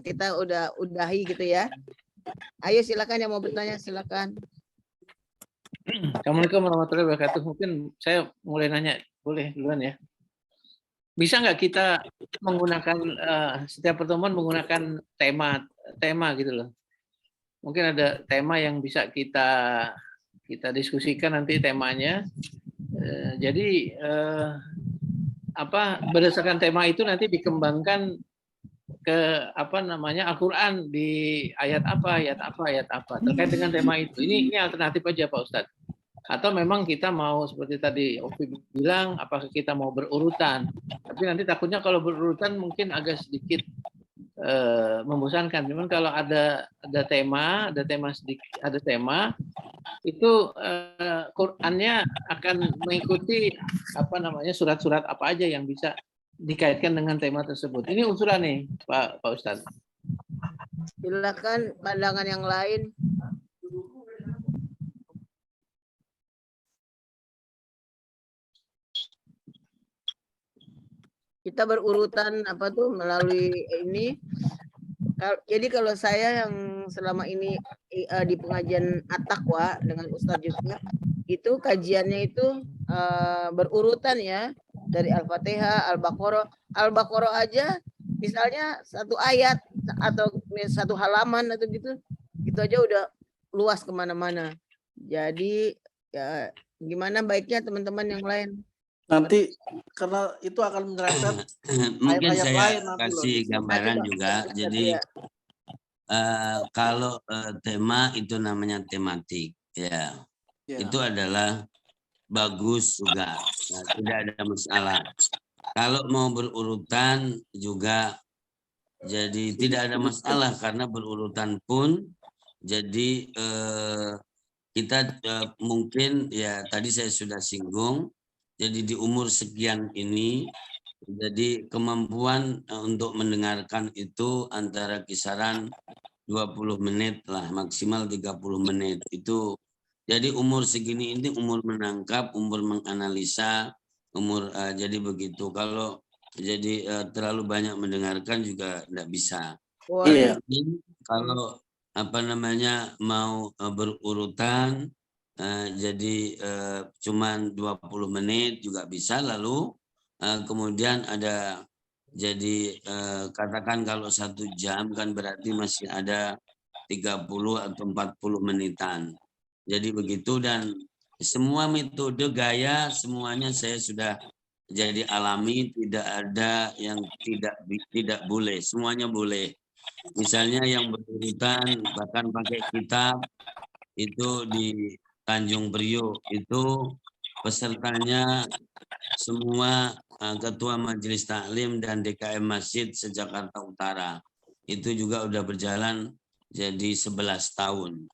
kita udah udahi gitu ya. Ayo silakan yang mau bertanya, silakan. Assalamualaikum warahmatullahi wabarakatuh. Mungkin saya mulai nanya, boleh duluan ya? Bisa nggak kita menggunakan setiap pertemuan menggunakan tema gitu loh? Mungkin ada tema yang bisa kita diskusikan nanti temanya. Jadi berdasarkan tema itu nanti dikembangkan ke Al-Quran di ayat apa terkait dengan tema itu. Ini alternatif aja Pak Ustadz. Atau memang kita mau seperti tadi Ovi bilang, apakah kita mau berurutan? Tapi nanti takutnya kalau berurutan mungkin agak sedikit membosankan. Cuman kalau ada tema itu Qurannya akan mengikuti surat-surat apa aja yang bisa dikaitkan dengan tema tersebut. Ini usulan nih Pak Ustadz. Silakan pandangan yang lain. Kita berurutan melalui ini Jadi kalau saya yang selama ini di pengajian At-Taqwa dengan Ustadz juga, itu kajiannya itu berurutan ya, dari Al-Fatihah, Al-Baqarah. Al-Baqarah aja misalnya satu ayat atau satu halaman atau gitu, itu aja udah luas kemana-mana. Jadi ya gimana baiknya teman-teman yang lain? Nanti karena itu akan menyerempet Mungkin ayat-ayat saya lain nanti loh. kasih gambaran juga. Jadi kalau tema itu namanya tematik, ya Ya. itu adalah bagus juga, ya, tidak ada masalah. Kalau mau berurutan juga, jadi tidak ada masalah karena berurutan pun. Jadi kita mungkin ya tadi saya sudah singgung. Jadi di umur sekian ini, jadi kemampuan untuk mendengarkan itu antara kisaran 20 menit lah, maksimal 30 menit. Itu jadi umur segini ini umur menangkap, umur menganalisa, umur jadi begitu. Kalau jadi terlalu banyak mendengarkan juga tidak bisa. Iya. Kalau apa namanya mau berurutan jadi cuman 20 menit juga bisa. Lalu kemudian ada jadi katakan kalau 1 jam kan berarti masih ada 30 atau 40 menitan. Jadi begitu, dan semua metode gaya semuanya saya sudah jadi alami, tidak ada yang tidak boleh, semuanya boleh. Misalnya yang berurutan bahkan pakai kitab itu di Tanjung Priok itu pesertanya semua ketua majelis taklim dan DKM Masjid se-Jakarta Utara. Itu juga udah berjalan jadi 11 tahun.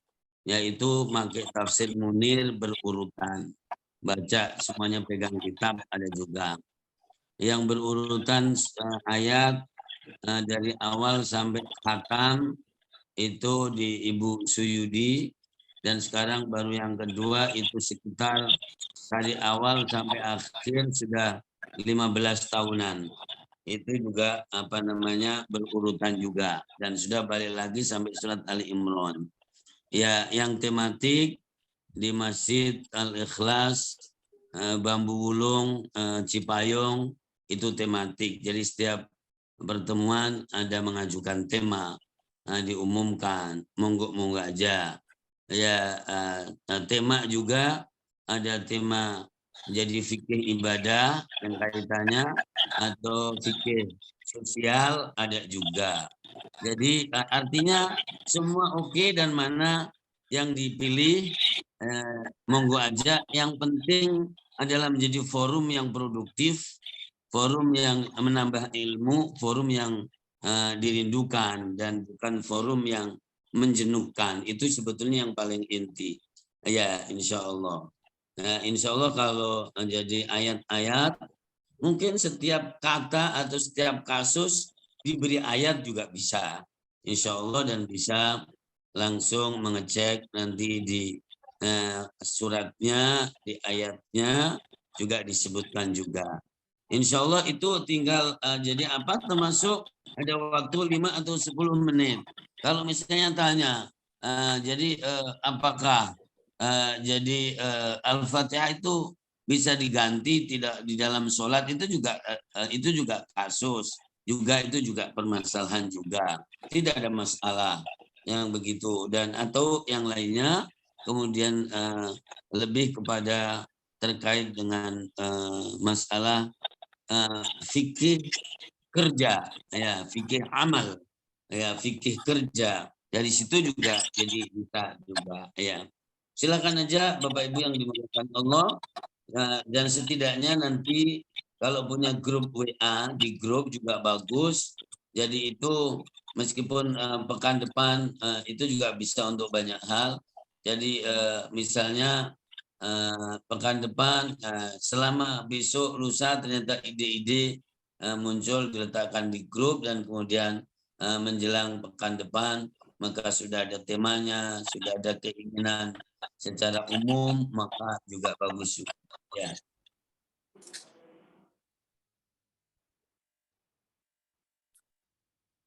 Yaitu pakai tafsir Munir berurutan. Baca semuanya pegang kitab ada juga. Yang berurutan ayat dari awal sampai khatam itu di Ibu Suyudi, dan sekarang baru yang kedua itu sekitar dari awal sampai akhir sudah 15 tahunan. Itu juga apa namanya berurutan juga, dan sudah balik lagi sampai surat Ali Imran. Ya, yang tematik di Masjid Al-Ikhlas Bambu Wulung Cipayung itu tematik. Jadi setiap pertemuan ada mengajukan tema, diumumkan, monggo aja. Ya, tema juga ada tema jadi fikih ibadah yang kaitannya, atau fikih sosial ada juga. Jadi artinya semua oke, dan mana yang dipilih monggo aja. Yang penting adalah menjadi forum yang produktif, forum yang menambah ilmu, forum yang dirindukan, dan bukan forum yang menjenuhkan. Itu sebetulnya yang paling inti. Ya, insya Allah. Insya Allah kalau jadi ayat-ayat, mungkin setiap kata atau setiap kasus diberi ayat juga bisa. Insya Allah, dan bisa langsung mengecek nanti di suratnya, di ayatnya juga disebutkan juga. Insya Allah itu tinggal jadi apa, termasuk ada waktu 5 atau 10 menit. Kalau misalnya tanya, jadi apakah jadi Al-Fatihah itu bisa diganti tidak di dalam sholat, itu juga kasus, juga itu juga permasalahan juga. Tidak ada masalah yang begitu, dan atau yang lainnya kemudian lebih kepada terkait dengan masalah fikih kerja, ya fikih amal, ya fikih kerja. Dari situ juga jadi bisa juga, ya. Silakan aja Bapak Ibu yang dimuliakan Allah, dan setidaknya nanti kalau punya grup WA, di grup juga bagus. Jadi itu meskipun pekan depan itu juga bisa untuk banyak hal. Jadi misalnya pekan depan, selama besok lusa ternyata ide-ide muncul diletakkan di grup, dan kemudian menjelang pekan depan maka sudah ada temanya, sudah ada keinginan secara umum, maka juga bagus juga. Ya.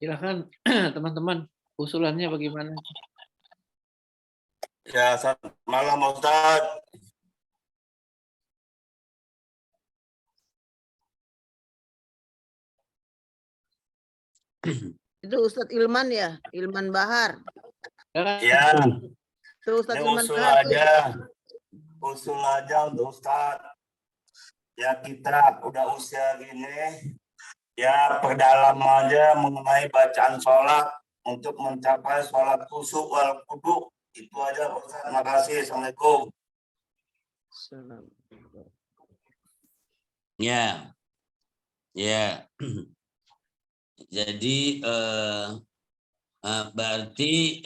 Silakan teman-teman, usulannya bagaimana? Ya, selamat malam Ustaz. Itu Ustadz Ilman ya, Ilman Bahar. Ya, Itu Ustadz ini Ilman usul Bahar. aja untuk Ustaz. Ya kita udah usia gini, ya perdalam aja mengenai bacaan sholat untuk mencapai sholat khusyuk wal khudu. Itu aja Ustaz. Terima kasih. Assalamualaikum. Ya, ya. Jadi berarti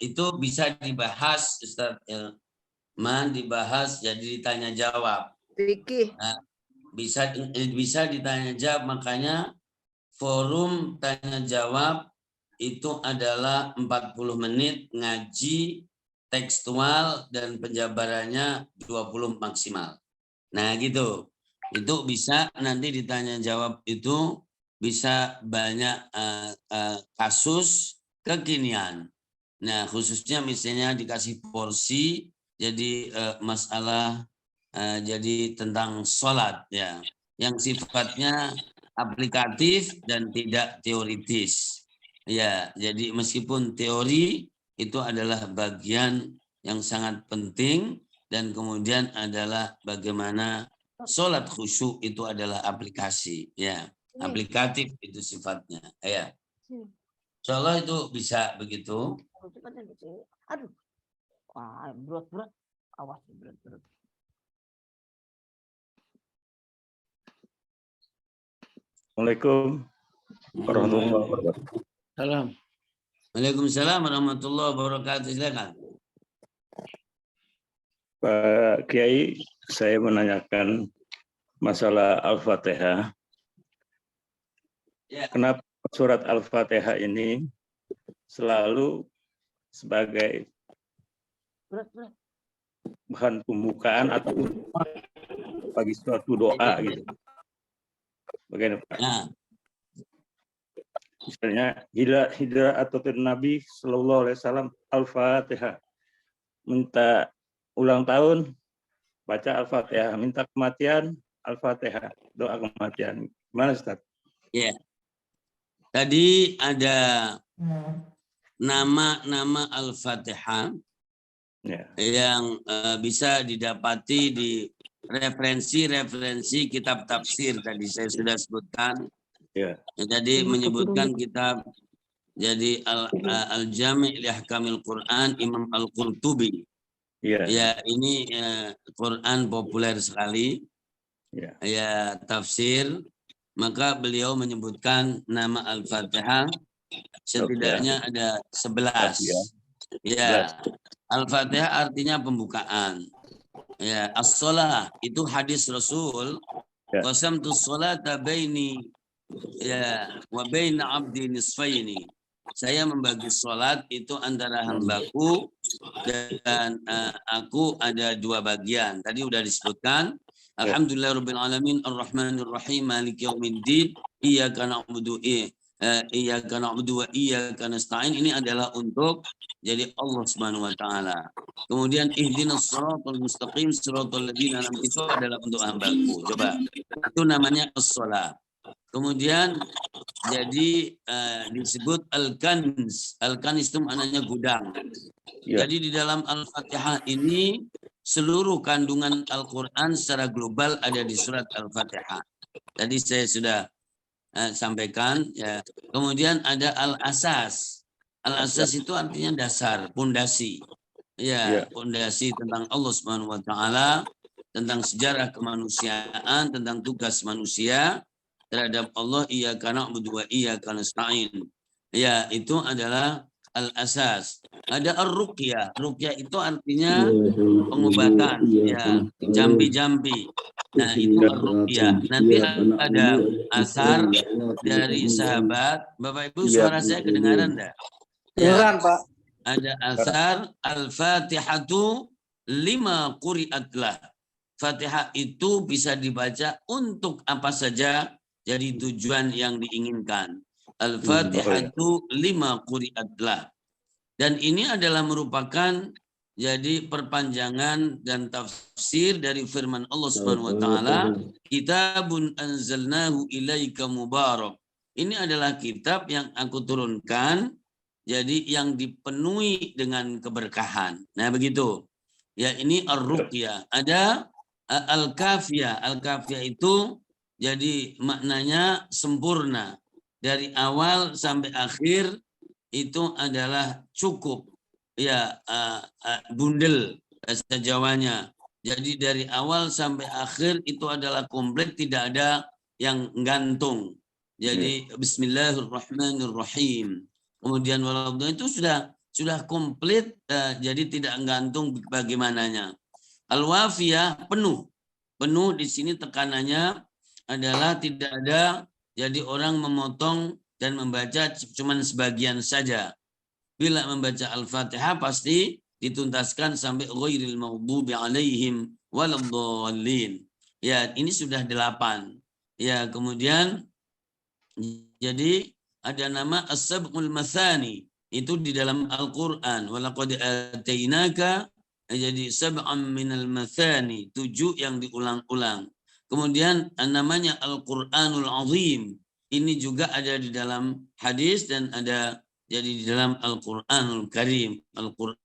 itu bisa dibahas, Ustaz Ilman, dibahas jadi ditanya jawab. Fikih. Bisa ditanya jawab, makanya forum tanya jawab itu adalah 40 menit ngaji tekstual dan penjabarannya 20 maksimal. Nah gitu. Itu bisa nanti ditanya jawab itu bisa banyak kasus kekinian. Nah khususnya misalnya dikasih porsi jadi masalah jadi tentang sholat ya, yang sifatnya aplikatif dan tidak teoritis. Ya, jadi meskipun teori itu adalah bagian yang sangat penting dan kemudian adalah bagaimana sholat khusyuk itu adalah aplikasi ya, aplikatif itu sifatnya ya. Insyaallah itu bisa begitu. Aduh, wah berat, awas berat. Assalamualaikum warahmatullahi wabarakatuh. Salam. Waalaikumsalam warahmatullahi wabarakatuh. Silakan. Pak Kiai, saya menanyakan masalah Al-Fatihah. Ya. Kenapa surat Al-Fatihah ini selalu sebagai bahan pembukaan atau bagi suatu doa gitu? Bagaimana Pak? Nah. Misalnya hijrah atau Nabi Sallallahu Alaihi Wasallam Al-Fatihah, minta ulang tahun baca Al-Fatihah, minta kematian Al-Fatihah, doa kematian. Gimana Ustaz? Ya. Tadi ada nama-nama Al-Fatihah yang bisa didapati di referensi kitab tafsir tadi saya sudah sebutkan. Ya, jadi menyebutkan kitab jadi Al-Jami' li Ahkamil Quran Imam Al-Qurtubi. Ya, ini Quran populer sekali. Ya, tafsir. Maka beliau menyebutkan nama Al-Fatihah setidaknya ada 11. Ya, Al-Fatihah artinya pembukaan. Ya, as-shalah itu hadis Rasul. Qasamtu sholata baini ya wa baina abdi nisfaini. Saya membagi sholat itu antara hambaku dan aku ada dua bagian. Tadi udah disebutkan. Alhamdulillahirabbil alamin arrahmanir rahim maliki yaumiddin iyyaka na'budu wa iyyaka nasta'in. Ini adalah untuk jadi Allah Subhanahu wa taala. Kemudian ihdinas shiratal mustaqim shiratal ladzina an'amta, itu adalah untuk hambaku. Coba. Itu namanya as-shalah. Kemudian jadi disebut al-kanz. Al-kanz itu maknanya gudang. Jadi di dalam Al-Fatihah ini seluruh kandungan Al-Quran secara global ada di surat Al-Fatihah. Tadi saya sudah sampaikan. Ya. Kemudian ada al-asas. Al-asas itu artinya dasar, pondasi. Ya, pondasi tentang Allah Subhanahu wa taala, tentang sejarah kemanusiaan, tentang tugas manusia terhadap Allah, iyyaka na'budu wa iyyaka nasta'in. Ya, itu adalah al-asas. Ada ar-ruqyah. Ruqyah itu artinya pengobatan, ya, jambi-jambi. Nah, itu ar-ruqyah. Nanti ada asar dari sahabat. Bapak Ibu, suara saya kedengaran enggak? Kedengaran, Pak. Ada asar al-Fatihatu lima quri'atlah. Fatihah itu bisa dibaca untuk apa saja, jadi tujuan yang diinginkan. Al-Fatihatu lima quri'atlah. Dan ini adalah merupakan jadi perpanjangan dan tafsir dari firman Allah Subhanahu wa taala, kitabun anzalnahu ilaika mubarak. Ini adalah kitab yang aku turunkan, jadi yang dipenuhi dengan keberkahan. Nah, begitu. Ya, ini ar-ruqyah. Ada al-kafiyah. Al-kafiyah itu jadi maknanya sempurna. Dari awal sampai akhir itu adalah cukup. Ya, bundel bahasa Jawanya. Jadi dari awal sampai akhir itu adalah komplit, tidak ada yang gantung. Jadi Bismillahirrahmanirrahim. Kemudian waladhdallin itu sudah komplit, jadi tidak gantung bagaimananya. Al-wafiyah penuh di sini tekanannya adalah tidak ada, jadi orang memotong dan membaca cuman sebagian saja. Bila membaca Al-Fatihah pasti dituntaskan sampai ghairil maghdubi alaihim waladhdallin. Ya, ini sudah 8. Ya, kemudian jadi ada nama as-sab'ul mathani, itu di dalam Al-Qur'an. Walaqad atainaka, jadi sab'an minal mathani, 7 yang diulang-ulang. Kemudian namanya Al-Qur'anul Azim. Ini juga ada di dalam hadis dan ada jadi di dalam Al-Qur'anul Karim, Al-Qur'anul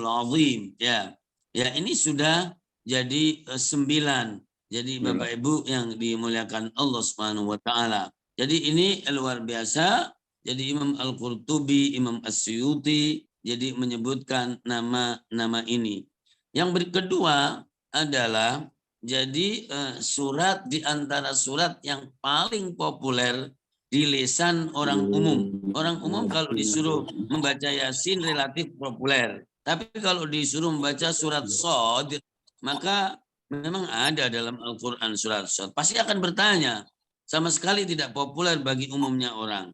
Azim. Ya, ini sudah jadi 9. Jadi Bapak Ibu yang dimuliakan Allah Subhanahu wa taala. Jadi ini luar biasa. Jadi Imam Al-Qurtubi, Imam As-Suyuti jadi menyebutkan nama-nama ini. Yang kedua adalah jadi surat di antara surat yang paling populer di lisan orang umum. Orang umum kalau disuruh membaca Yasin relatif populer. Tapi kalau disuruh membaca surat Shad, maka memang ada dalam Al-Quran surat Shad. Pasti akan bertanya, sama sekali tidak populer bagi umumnya orang.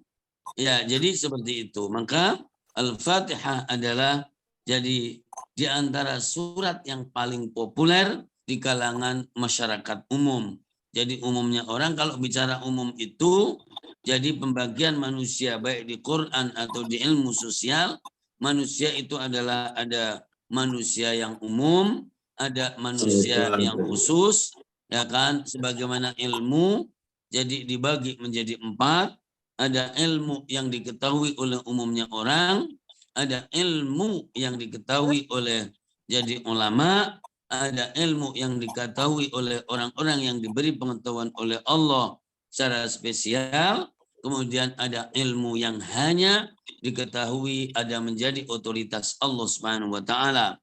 Ya, jadi seperti itu. Maka Al-Fatihah adalah jadi di antara surat yang paling populer di kalangan masyarakat umum. Jadi umumnya orang kalau bicara umum itu, jadi pembagian manusia baik di Quran atau di ilmu sosial, manusia itu adalah ada manusia yang umum, ada manusia yang khusus, ya kan? Sebagaimana ilmu jadi dibagi menjadi 4, ada ilmu yang diketahui oleh umumnya orang, ada ilmu yang diketahui oleh jadi ulama, ada ilmu yang diketahui oleh orang-orang yang diberi pengetahuan oleh Allah secara spesial, kemudian ada ilmu yang hanya diketahui ada menjadi otoritas Allah Subhanahu wa taala.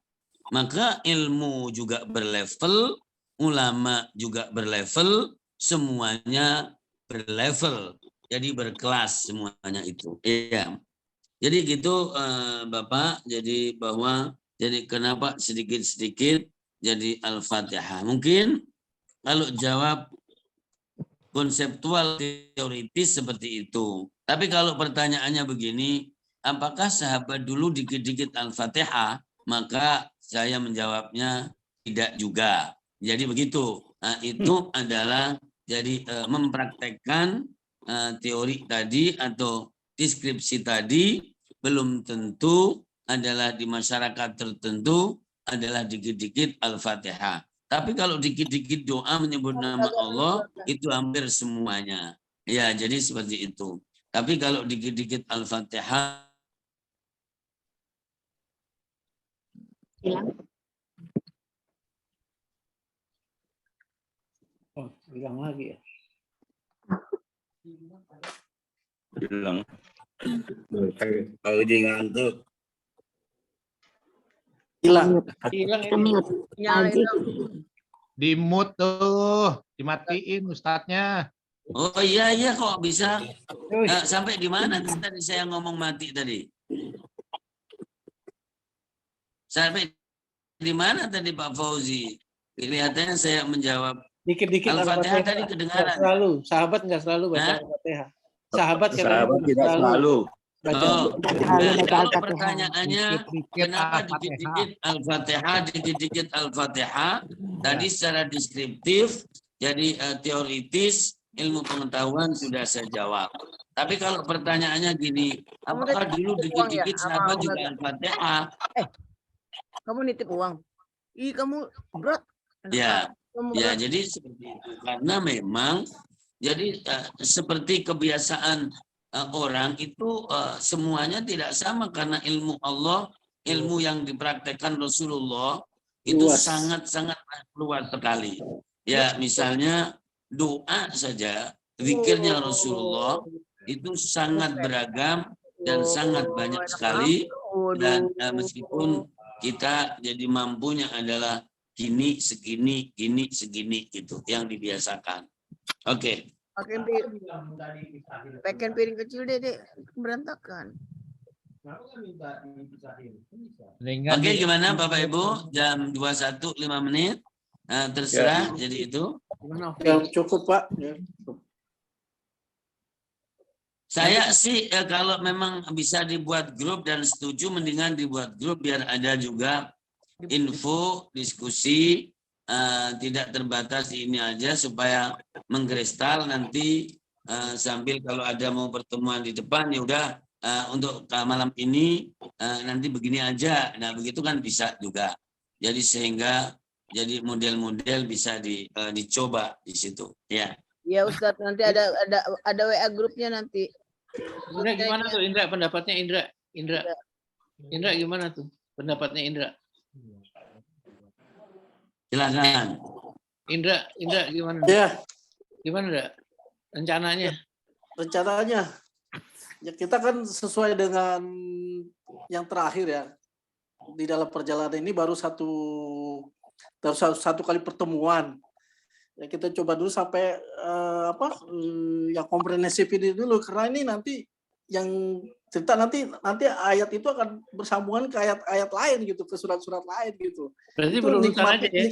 Maka ilmu juga berlevel, ulama juga berlevel, semuanya berlevel. Jadi berkelas semuanya itu. Iya. Jadi gitu Bapak, jadi bahwa jadi kenapa sedikit-sedikit jadi Al-Fatihah. Mungkin kalau jawab konseptual teoritis seperti itu. Tapi kalau pertanyaannya begini, apakah sahabat dulu dikit-dikit Al-Fatihah? Maka saya menjawabnya tidak juga. Jadi begitu. Nah, itu adalah jadi mempraktekkan teori tadi atau deskripsi tadi belum tentu adalah di masyarakat tertentu adalah dikit-dikit Al-Fatihah. Tapi kalau dikit-dikit doa menyebut nama Allah itu hampir semuanya. Ya, jadi seperti itu. Tapi kalau dikit-dikit Al-Fatihah Hilang. Oh, hilang lagi ya. Hilang. Kalau dia ngantuk. Hilang. Hilang Kita ini. mute. Ya, Aji. Di mute tuh, dimatiin ustadznya. Oh iya kok bisa. Sampai di mana tadi saya ngomong mati tadi? Sampai di mana tadi Pak Fauzi? Kelihatannya saya menjawab Dikit-dikit Al-Fatihah tadi nggak kedengaran. selalu. Sahabat nggak selalu baca Hah? Al-Fatihah. Sahabat Sahabat tidak selalu. baca. Oh, Selalu baca kalau Al-Fatihah. pertanyaannya Dikit-dikit kenapa Al-Fatihah. dikit-dikit Al-Fatihah? Tadi secara deskriptif, jadi teoritis, ilmu pengetahuan sudah saya jawab. Tapi kalau pertanyaannya gini, apakah dulu dikit-dikit sahabat juga Al-Fatihah? Kamu nitip uang. Ih, kamu berat. Ya, Kamu ya berat. jadi seperti itu. Karena memang jadi seperti kebiasaan orang itu semuanya tidak sama karena ilmu Allah, ilmu yang dipraktekkan Rasulullah itu Luas. sangat-sangat luas sekali. Ya, misalnya doa saja, zikirnya Rasulullah itu sangat beragam dan sangat banyak sekali. Dan meskipun kita jadi mampunya adalah gini, segini, gini, segini gitu yang dibiasakan. Oke. Pakai piring kecil deh, berantakan. Oke, gimana Bapak Ibu? Jam 21.05 menit. Terserah, jadi itu. Ya, cukup Pak. Ya. Saya sih kalau memang bisa dibuat grup dan setuju, mendingan dibuat grup biar ada juga info, diskusi, tidak terbatas ini aja supaya mengkristal nanti sambil kalau ada mau pertemuan di depan ya udah untuk malam ini nanti begini aja. Nah begitu kan bisa juga. Jadi sehingga jadi model-model bisa dicoba di situ. Ya. Ya Ustadz, nanti ada WA grupnya nanti. Indra gimana tuh Indra, pendapatnya Indra gimana tuh pendapatnya Indra? Silakan. Indra gimana? Ya. Gimana Indra? Rencananya ya kita kan sesuai dengan yang terakhir ya, di dalam perjalanan ini baru satu kali pertemuan ya, kita coba dulu sampai yang komprehensif ini dulu, karena ini nanti yang cerita nanti ayat itu akan bersambungan ke ayat-ayat lain gitu, ke surat-surat lain gitu. Berarti itu berurutan aja ya.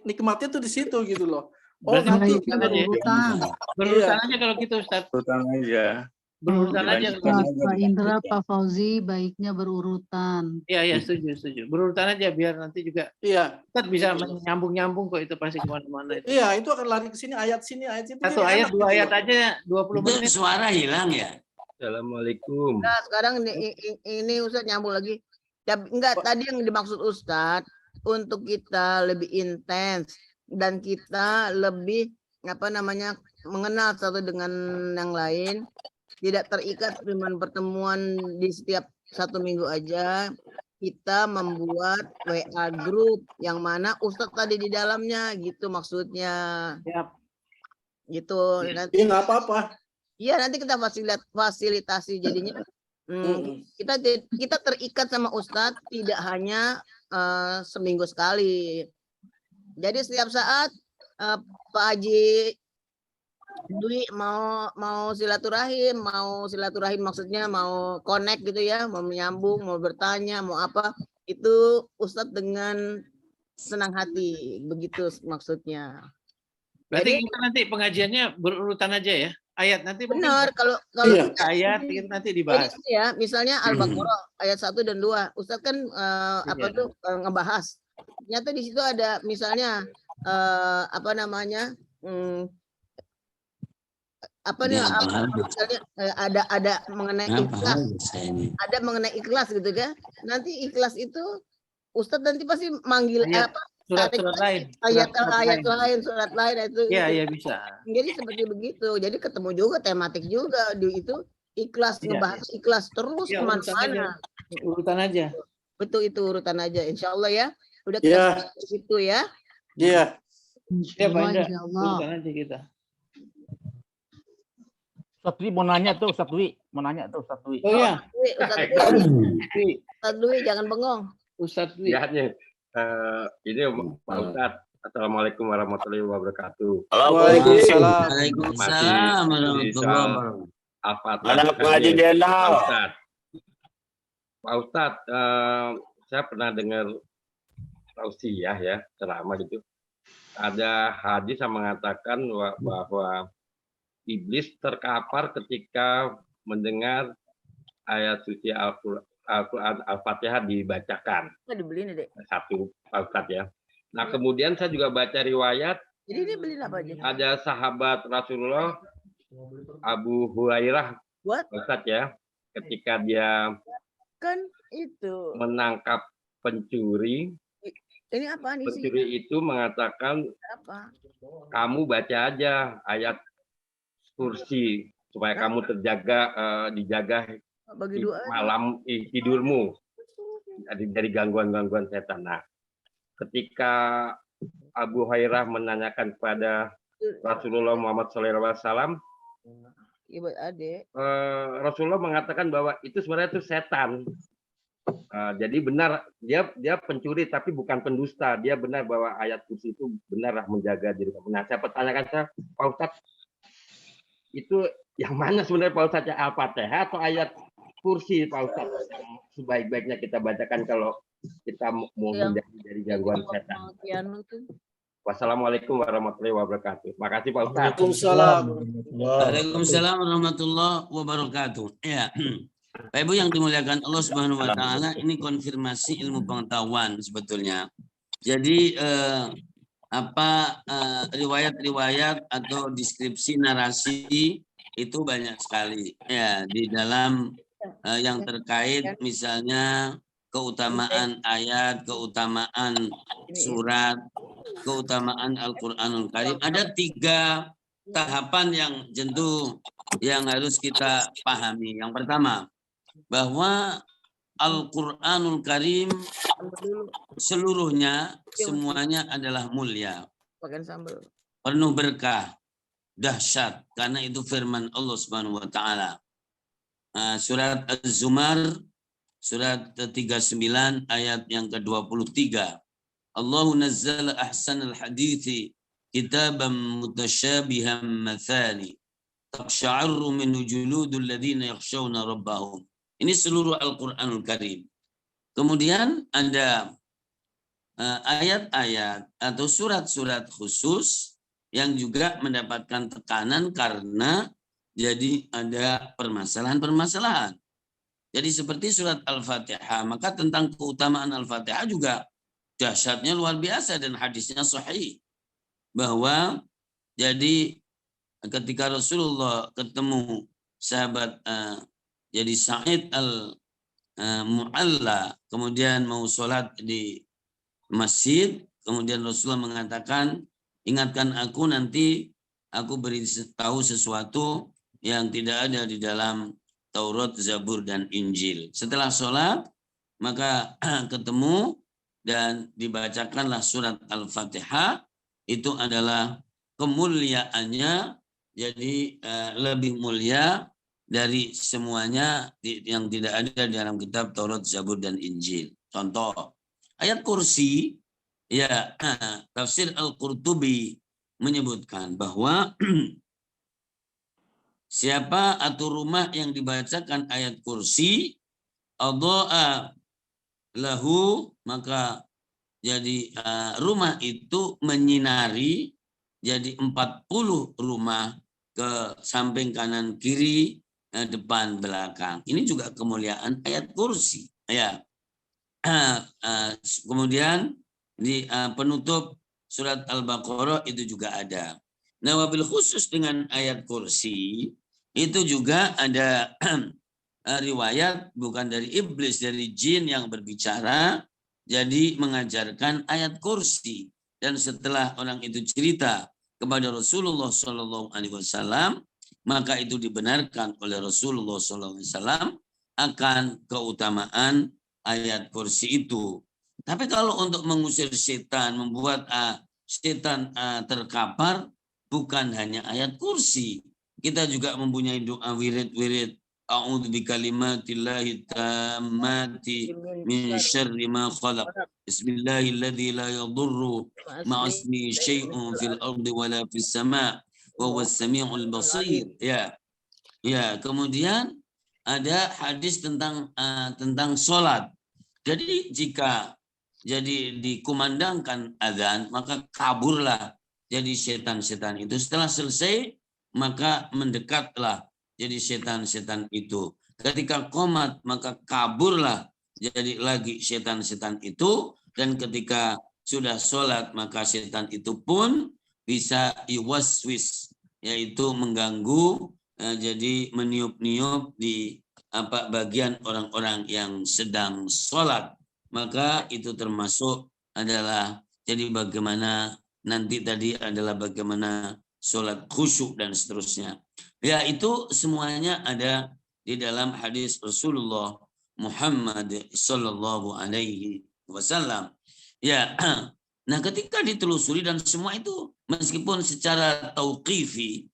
Nikmatnya tuh di situ gitu loh. Berarti nanti berurutan aja kalau gitu Ustaz. Berurutan aja. Berurutan aja. Pak Indra, Pak Fauzi, baiknya berurutan. Iya, setuju. Berurutan aja biar nanti juga Ustaz bisa nyambung kok, itu pasti kemana-mana itu. Iya, itu akan lari ke sini, ayat sini, ayat situ. Satu ayat, dua ayat aja 20 menit. Suara hilang ya? Assalamualaikum. Nah, sekarang ini Ustadz nyambung lagi. Ya, enggak, tadi yang dimaksud Ustadz untuk kita lebih intens dan kita lebih mengenal satu dengan yang lain, tidak terikat dengan pertemuan di setiap 1 minggu aja. Kita membuat WA group yang mana Ustadz tadi di dalamnya gitu maksudnya. Siap. Gitu. Nanti nggak apa-apa. Iya, nanti kita fasilitasi jadinya. Kita terikat sama Ustadz tidak hanya seminggu sekali. Jadi setiap saat Pak Haji Dwi mau silaturahim maksudnya mau connect gitu ya, mau menyambung, mau bertanya, mau apa, itu Ustadz dengan senang hati, begitu maksudnya. Berarti kita nanti pengajiannya berurutan aja ya. Ayat nanti benar, kalau ayat itu nanti dibahas. Jadi ya, misalnya Al-Baqarah ayat 1 dan 2. Ustadz kan ngebahas. Ternyata di situ ada misalnya misalnya ada mengenai ikhlas. Ada mengenai ikhlas gitu kan. Nanti ikhlas itu Ustadz nanti pasti manggil surat lain. Ayat lain, surat lain itu. Iya, bisa. Jadi seperti begitu. Jadi ketemu juga tematik juga di itu ikhlas, ngebahas ikhlas terus kemana-mana. Urutan aja. Betul, itu urutan aja. Insya Allah ya. Udah kita itu ya. Iya. Ya Pak Indra. Urutan aja kita. Ustadz Dwi mau nanya tuh, Ustadz Dwi. Oh iya. Ustadz Dwi jangan bengong. Ustadz Dwi. Ini Pak Ustadz. Assalamualaikum warahmatullahi wabarakatuh. Waalaikumsalam. Waalaikumsalam warahmatullahi wabarakatuh. Al-Fatihah. Pak Ustadz, saya pernah dengar tausiah ya, ceramah gitu. Ada hadis yang mengatakan bahwa iblis terkapar ketika mendengar ayat suci Al-Quran Al-Fatihah dibacakan. Dibeliin deh. Satu Pak Ustadz ya. Nah kemudian saya juga baca riwayat Jadi ini beli apa aja? Ada sahabat Rasulullah Abu Hurairah, Buat Ustaz ya, ketika dia kan itu. menangkap pencuri, Ini apaan isinya? pencuri itu mengatakan, Apa? kamu baca aja ayat kursi supaya kamu dijaga Bagi dua aja. malam tidurmu dari gangguan-gangguan setan. Nah, ketika Abu Hurairah menanyakan kepada Rasulullah Muhammad SAW, Ibu adik. Rasulullah mengatakan bahwa itu sebenarnya itu setan. Jadi benar dia pencuri tapi bukan pendusta. Dia benar bahwa ayat kursi itu benarlah menjaga diri kamu. Nah, saya pertanyakan Pak Ustadz, itu yang mana sebenarnya Pak Ustadz, Al-Fatihah atau ayat kursi Pak Ustadz yang sebaik-baiknya kita bacakan kalau kita mau menjadi dari gangguan setan? Wassalamualaikum warahmatullahi wabarakatuh. Makasih Pak Ustadz. Waalaikumsalam. Waalaikumsalam warahmatullahi wabarakatuh. Ya. Bapak Ibu yang dimuliakan Allah Subhanahu wa taala, ini konfirmasi ilmu pengetahuan sebetulnya. Jadi riwayat-riwayat atau deskripsi narasi itu banyak sekali ya di dalam yang terkait misalnya keutamaan ayat, keutamaan surat, keutamaan Al-Qur'anul Karim. Ada 3 tahapan yang tentu yang harus kita pahami. Yang pertama, bahwa Al-Qur'anul Karim seluruhnya semuanya adalah mulia, penuh berkah, dahsyat, karena itu firman Allah Subhanahu wa taala. Surat Az-Zumar surat 39 ayat yang ke-23. Allahu nazzala ahsanal hadithi kitaban mutasyabihan mathani taqsha'arru minhu juludul ladzina yakhshawna rabbahum. Ini seluruh Al-Qur'anul Karim. Kemudian ada ayat-ayat atau surat-surat khusus yang juga mendapatkan tekanan karena jadi ada permasalahan-permasalahan. Jadi seperti surat Al-Fatihah, maka tentang keutamaan Al-Fatihah juga dahsyatnya luar biasa dan hadisnya sahih. Bahwa jadi ketika Rasulullah ketemu sahabat jadi Sa'id al-Mu'alla, kemudian mau sholat di masjid, kemudian Rasulullah mengatakan, ingatkan aku nanti aku beritahu sesuatu yang tidak ada di dalam Taurat, Zabur, dan Injil. Setelah sholat, maka ketemu dan dibacakanlah surat Al-Fatihah. Itu adalah kemuliaannya, jadi lebih mulia dari semuanya yang tidak ada di dalam kitab Taurat, Zabur, dan Injil. Contoh, ayat kursi, ya tafsir Al-Qurtubi menyebutkan bahwa siapa atau rumah yang dibacakan ayat kursi, adha'a lahu, maka jadi rumah itu menyinari jadi 40 rumah ke samping kanan kiri, depan belakang. Ini juga kemuliaan ayat kursi. Ya. Kemudian di penutup surat Al-Baqarah itu juga ada. Nah, wabil khusus dengan ayat kursi itu juga ada riwayat bukan dari iblis, dari jin yang berbicara, jadi mengajarkan ayat kursi. Dan setelah orang itu cerita kepada Rasulullah SAW, maka itu dibenarkan oleh Rasulullah SAW akan keutamaan ayat kursi itu. Tapi kalau untuk mengusir setan, membuat setan terkapar, bukan hanya ayat kursi. Kita juga mempunyai doa wirid-wirid. A'udzu bikalimatillahi tammati min syarri ma khalaq. Bismillahilladzi la yadurru ma'asmi syai'un fil ardi wala fis sama' wa huwas samiul basir. Ya. Ya, kemudian ada hadis tentang salat. Jadi jika jadi dikumandangkan azan, maka kaburlah jadi setan-setan itu. Setelah selesai, maka mendekatlah jadi setan-setan itu. Ketika qomat, maka kaburlah jadi lagi setan-setan itu. Dan ketika sudah sholat, maka setan itu pun bisa yuwaswis, yaitu mengganggu, jadi meniup-niup di bagian orang-orang yang sedang sholat. Maka itu termasuk adalah jadi bagaimana nanti tadi adalah bagaimana sholat khusyuk dan seterusnya. Ya, itu semuanya ada di dalam hadis Rasulullah Muhammad sallallahu alaihi wasallam. Ya, nah ketika ditelusuri dan semua itu meskipun secara tauqifi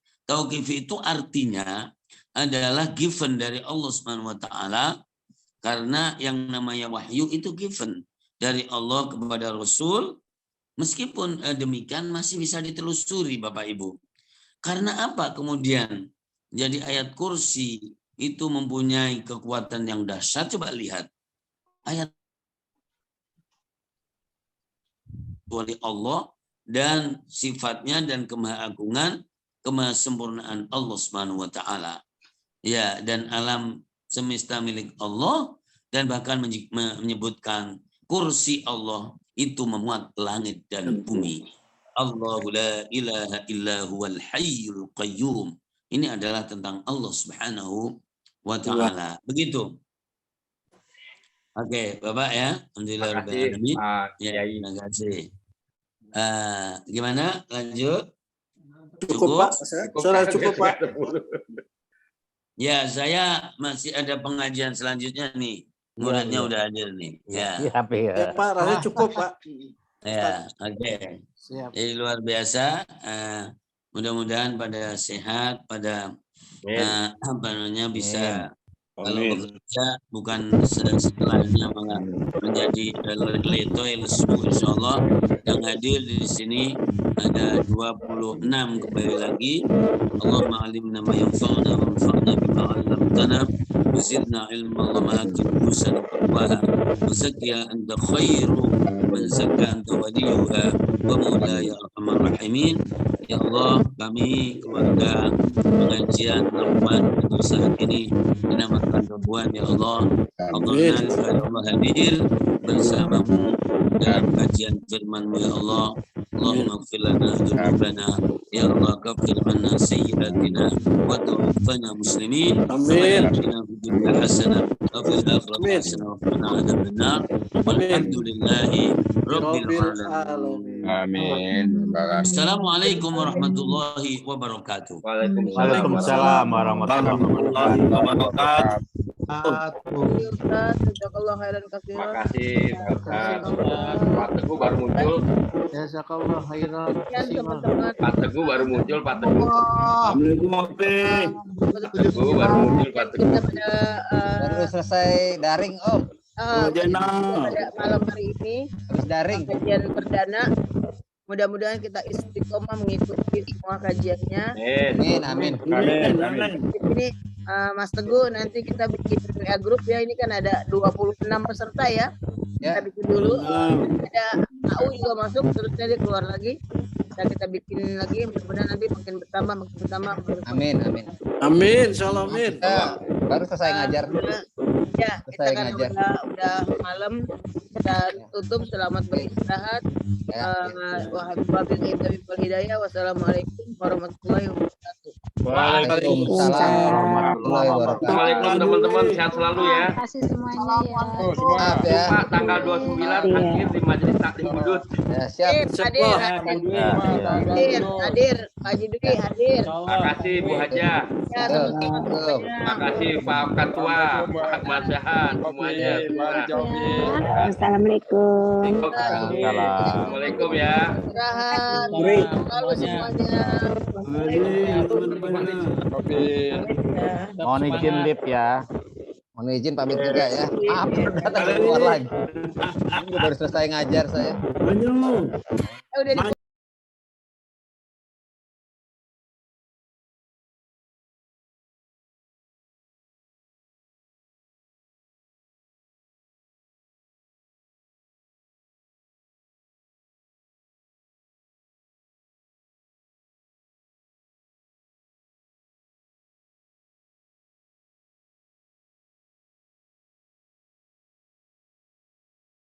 itu artinya adalah given dari Allah Subhanahu wa taala, karena yang namanya wahyu itu given dari Allah kepada Rasul. Meskipun demikian masih bisa ditelusuri Bapak Ibu. Karena apa kemudian jadi ayat kursi itu mempunyai kekuatan yang dahsyat? Coba lihat ayat oleh Allah dan sifatnya dan kemahagungan, kemahasempurnaan Allah Subhanahu wa taala. Ya, dan alam semesta milik Allah, dan bahkan menyebutkan kursi Allah itu memuat langit dan bumi. Allahu la ilaha illa huwal hayyul qayyum. Ini adalah tentang Allah Subhanahu wa taala. Begitu. Oke, Bapak ya. Alhamdulillah rabbil alamin. Ya, terima kasih. Gimana? Lanjut? Cukup, Pak. Sudah cukup, Pak. Ya, saya masih ada pengajian selanjutnya nih. Muridnya udah hadir nih. Ya. Ya, Pak, rasanya cukup, Pak. Ya, oke. Jadi luar biasa. Mudah-mudahan pada sehat, pada bisa kalau bekerja bukan setelahnya malah menjadi letoy lesu, insyaallah. Yang hadir di sini ada 26 kembali lagi. Allahumma alimna ma yanfa'una wa anfa'na bima 'allamtana wa zidna ilma wa hakim nusan taqwaha wa zakkiha anta khairu man zakka anta waliyuha wa maulaya arhamar rahimin. Ya Allah, kami keluarga pengajian Rahman untuk saat ini dinamakan Rabuan, ya Allah. Allah hadir bersamamu dalam kajian firman-Mu, ya Allah. Allahumma ighfir lana dzunubana, ya Allah, kaffir anna sayyi'atina wa tawaffana muslimin. Amin. Atina fid dunya hasanah wa fil akhirati hasanah wa qina adzaban nar. Walhamdulillahi rabbil alamin. Amin. Assalamualaikum warahmatullahi wabarakatuh. Waalaikumsalam warahmatullahi wabarakatuh. Terima kasih Pak Teguh baru muncul. Jazakallah khairan. Pak Teguh baru muncul, Pak Teguh. Assalamualaikum Pak Teguh baru muncul, Pak Teguh. Baru selesai daring, Om. Pada malam hari ini habis daring kajian perdana, mudah-mudahan kita istiqomah mengikuti semua kajiannya. Amin. Ini Mas Teguh, nanti kita bikin WA grup ya. Ini kan ada 26 peserta ya. Kita bikin dulu. Ada AU juga masuk, terusnya dia keluar lagi. Dan kita bikin lagi, mudah-mudahan nanti makin bertambah. Amin. Insyaallah amin. Baru selesai ngajar. Ya, kita kan udah malam, kita tutup. Selamat beristirahat. Wabillahi hidayah. Wassalamualaikum warahmatullahi wabarakatuh. Waalaikumsalam warahmatullahi wabarakatuh. Assalamualaikum teman-teman, sehat selalu ya. Terima kasih semuanya ya. Maaf ya. Pak, tanggal 29 hadir di Majelis Taklim Budut. Ya, siap. Hadir. Pak Haji Dwi hadir. Terima kasih Bu Haja. Ya, terima kasih Pak Ketua, Pak Masahan, semuanya. Assalamualaikum. Assalamualaikum ya. Istirahat. Lalu semuanya. Mohon izin lip ya. Mohon izin pamit juga ya. Datang keluar lagi. Baru selesai ngajar saya. Udah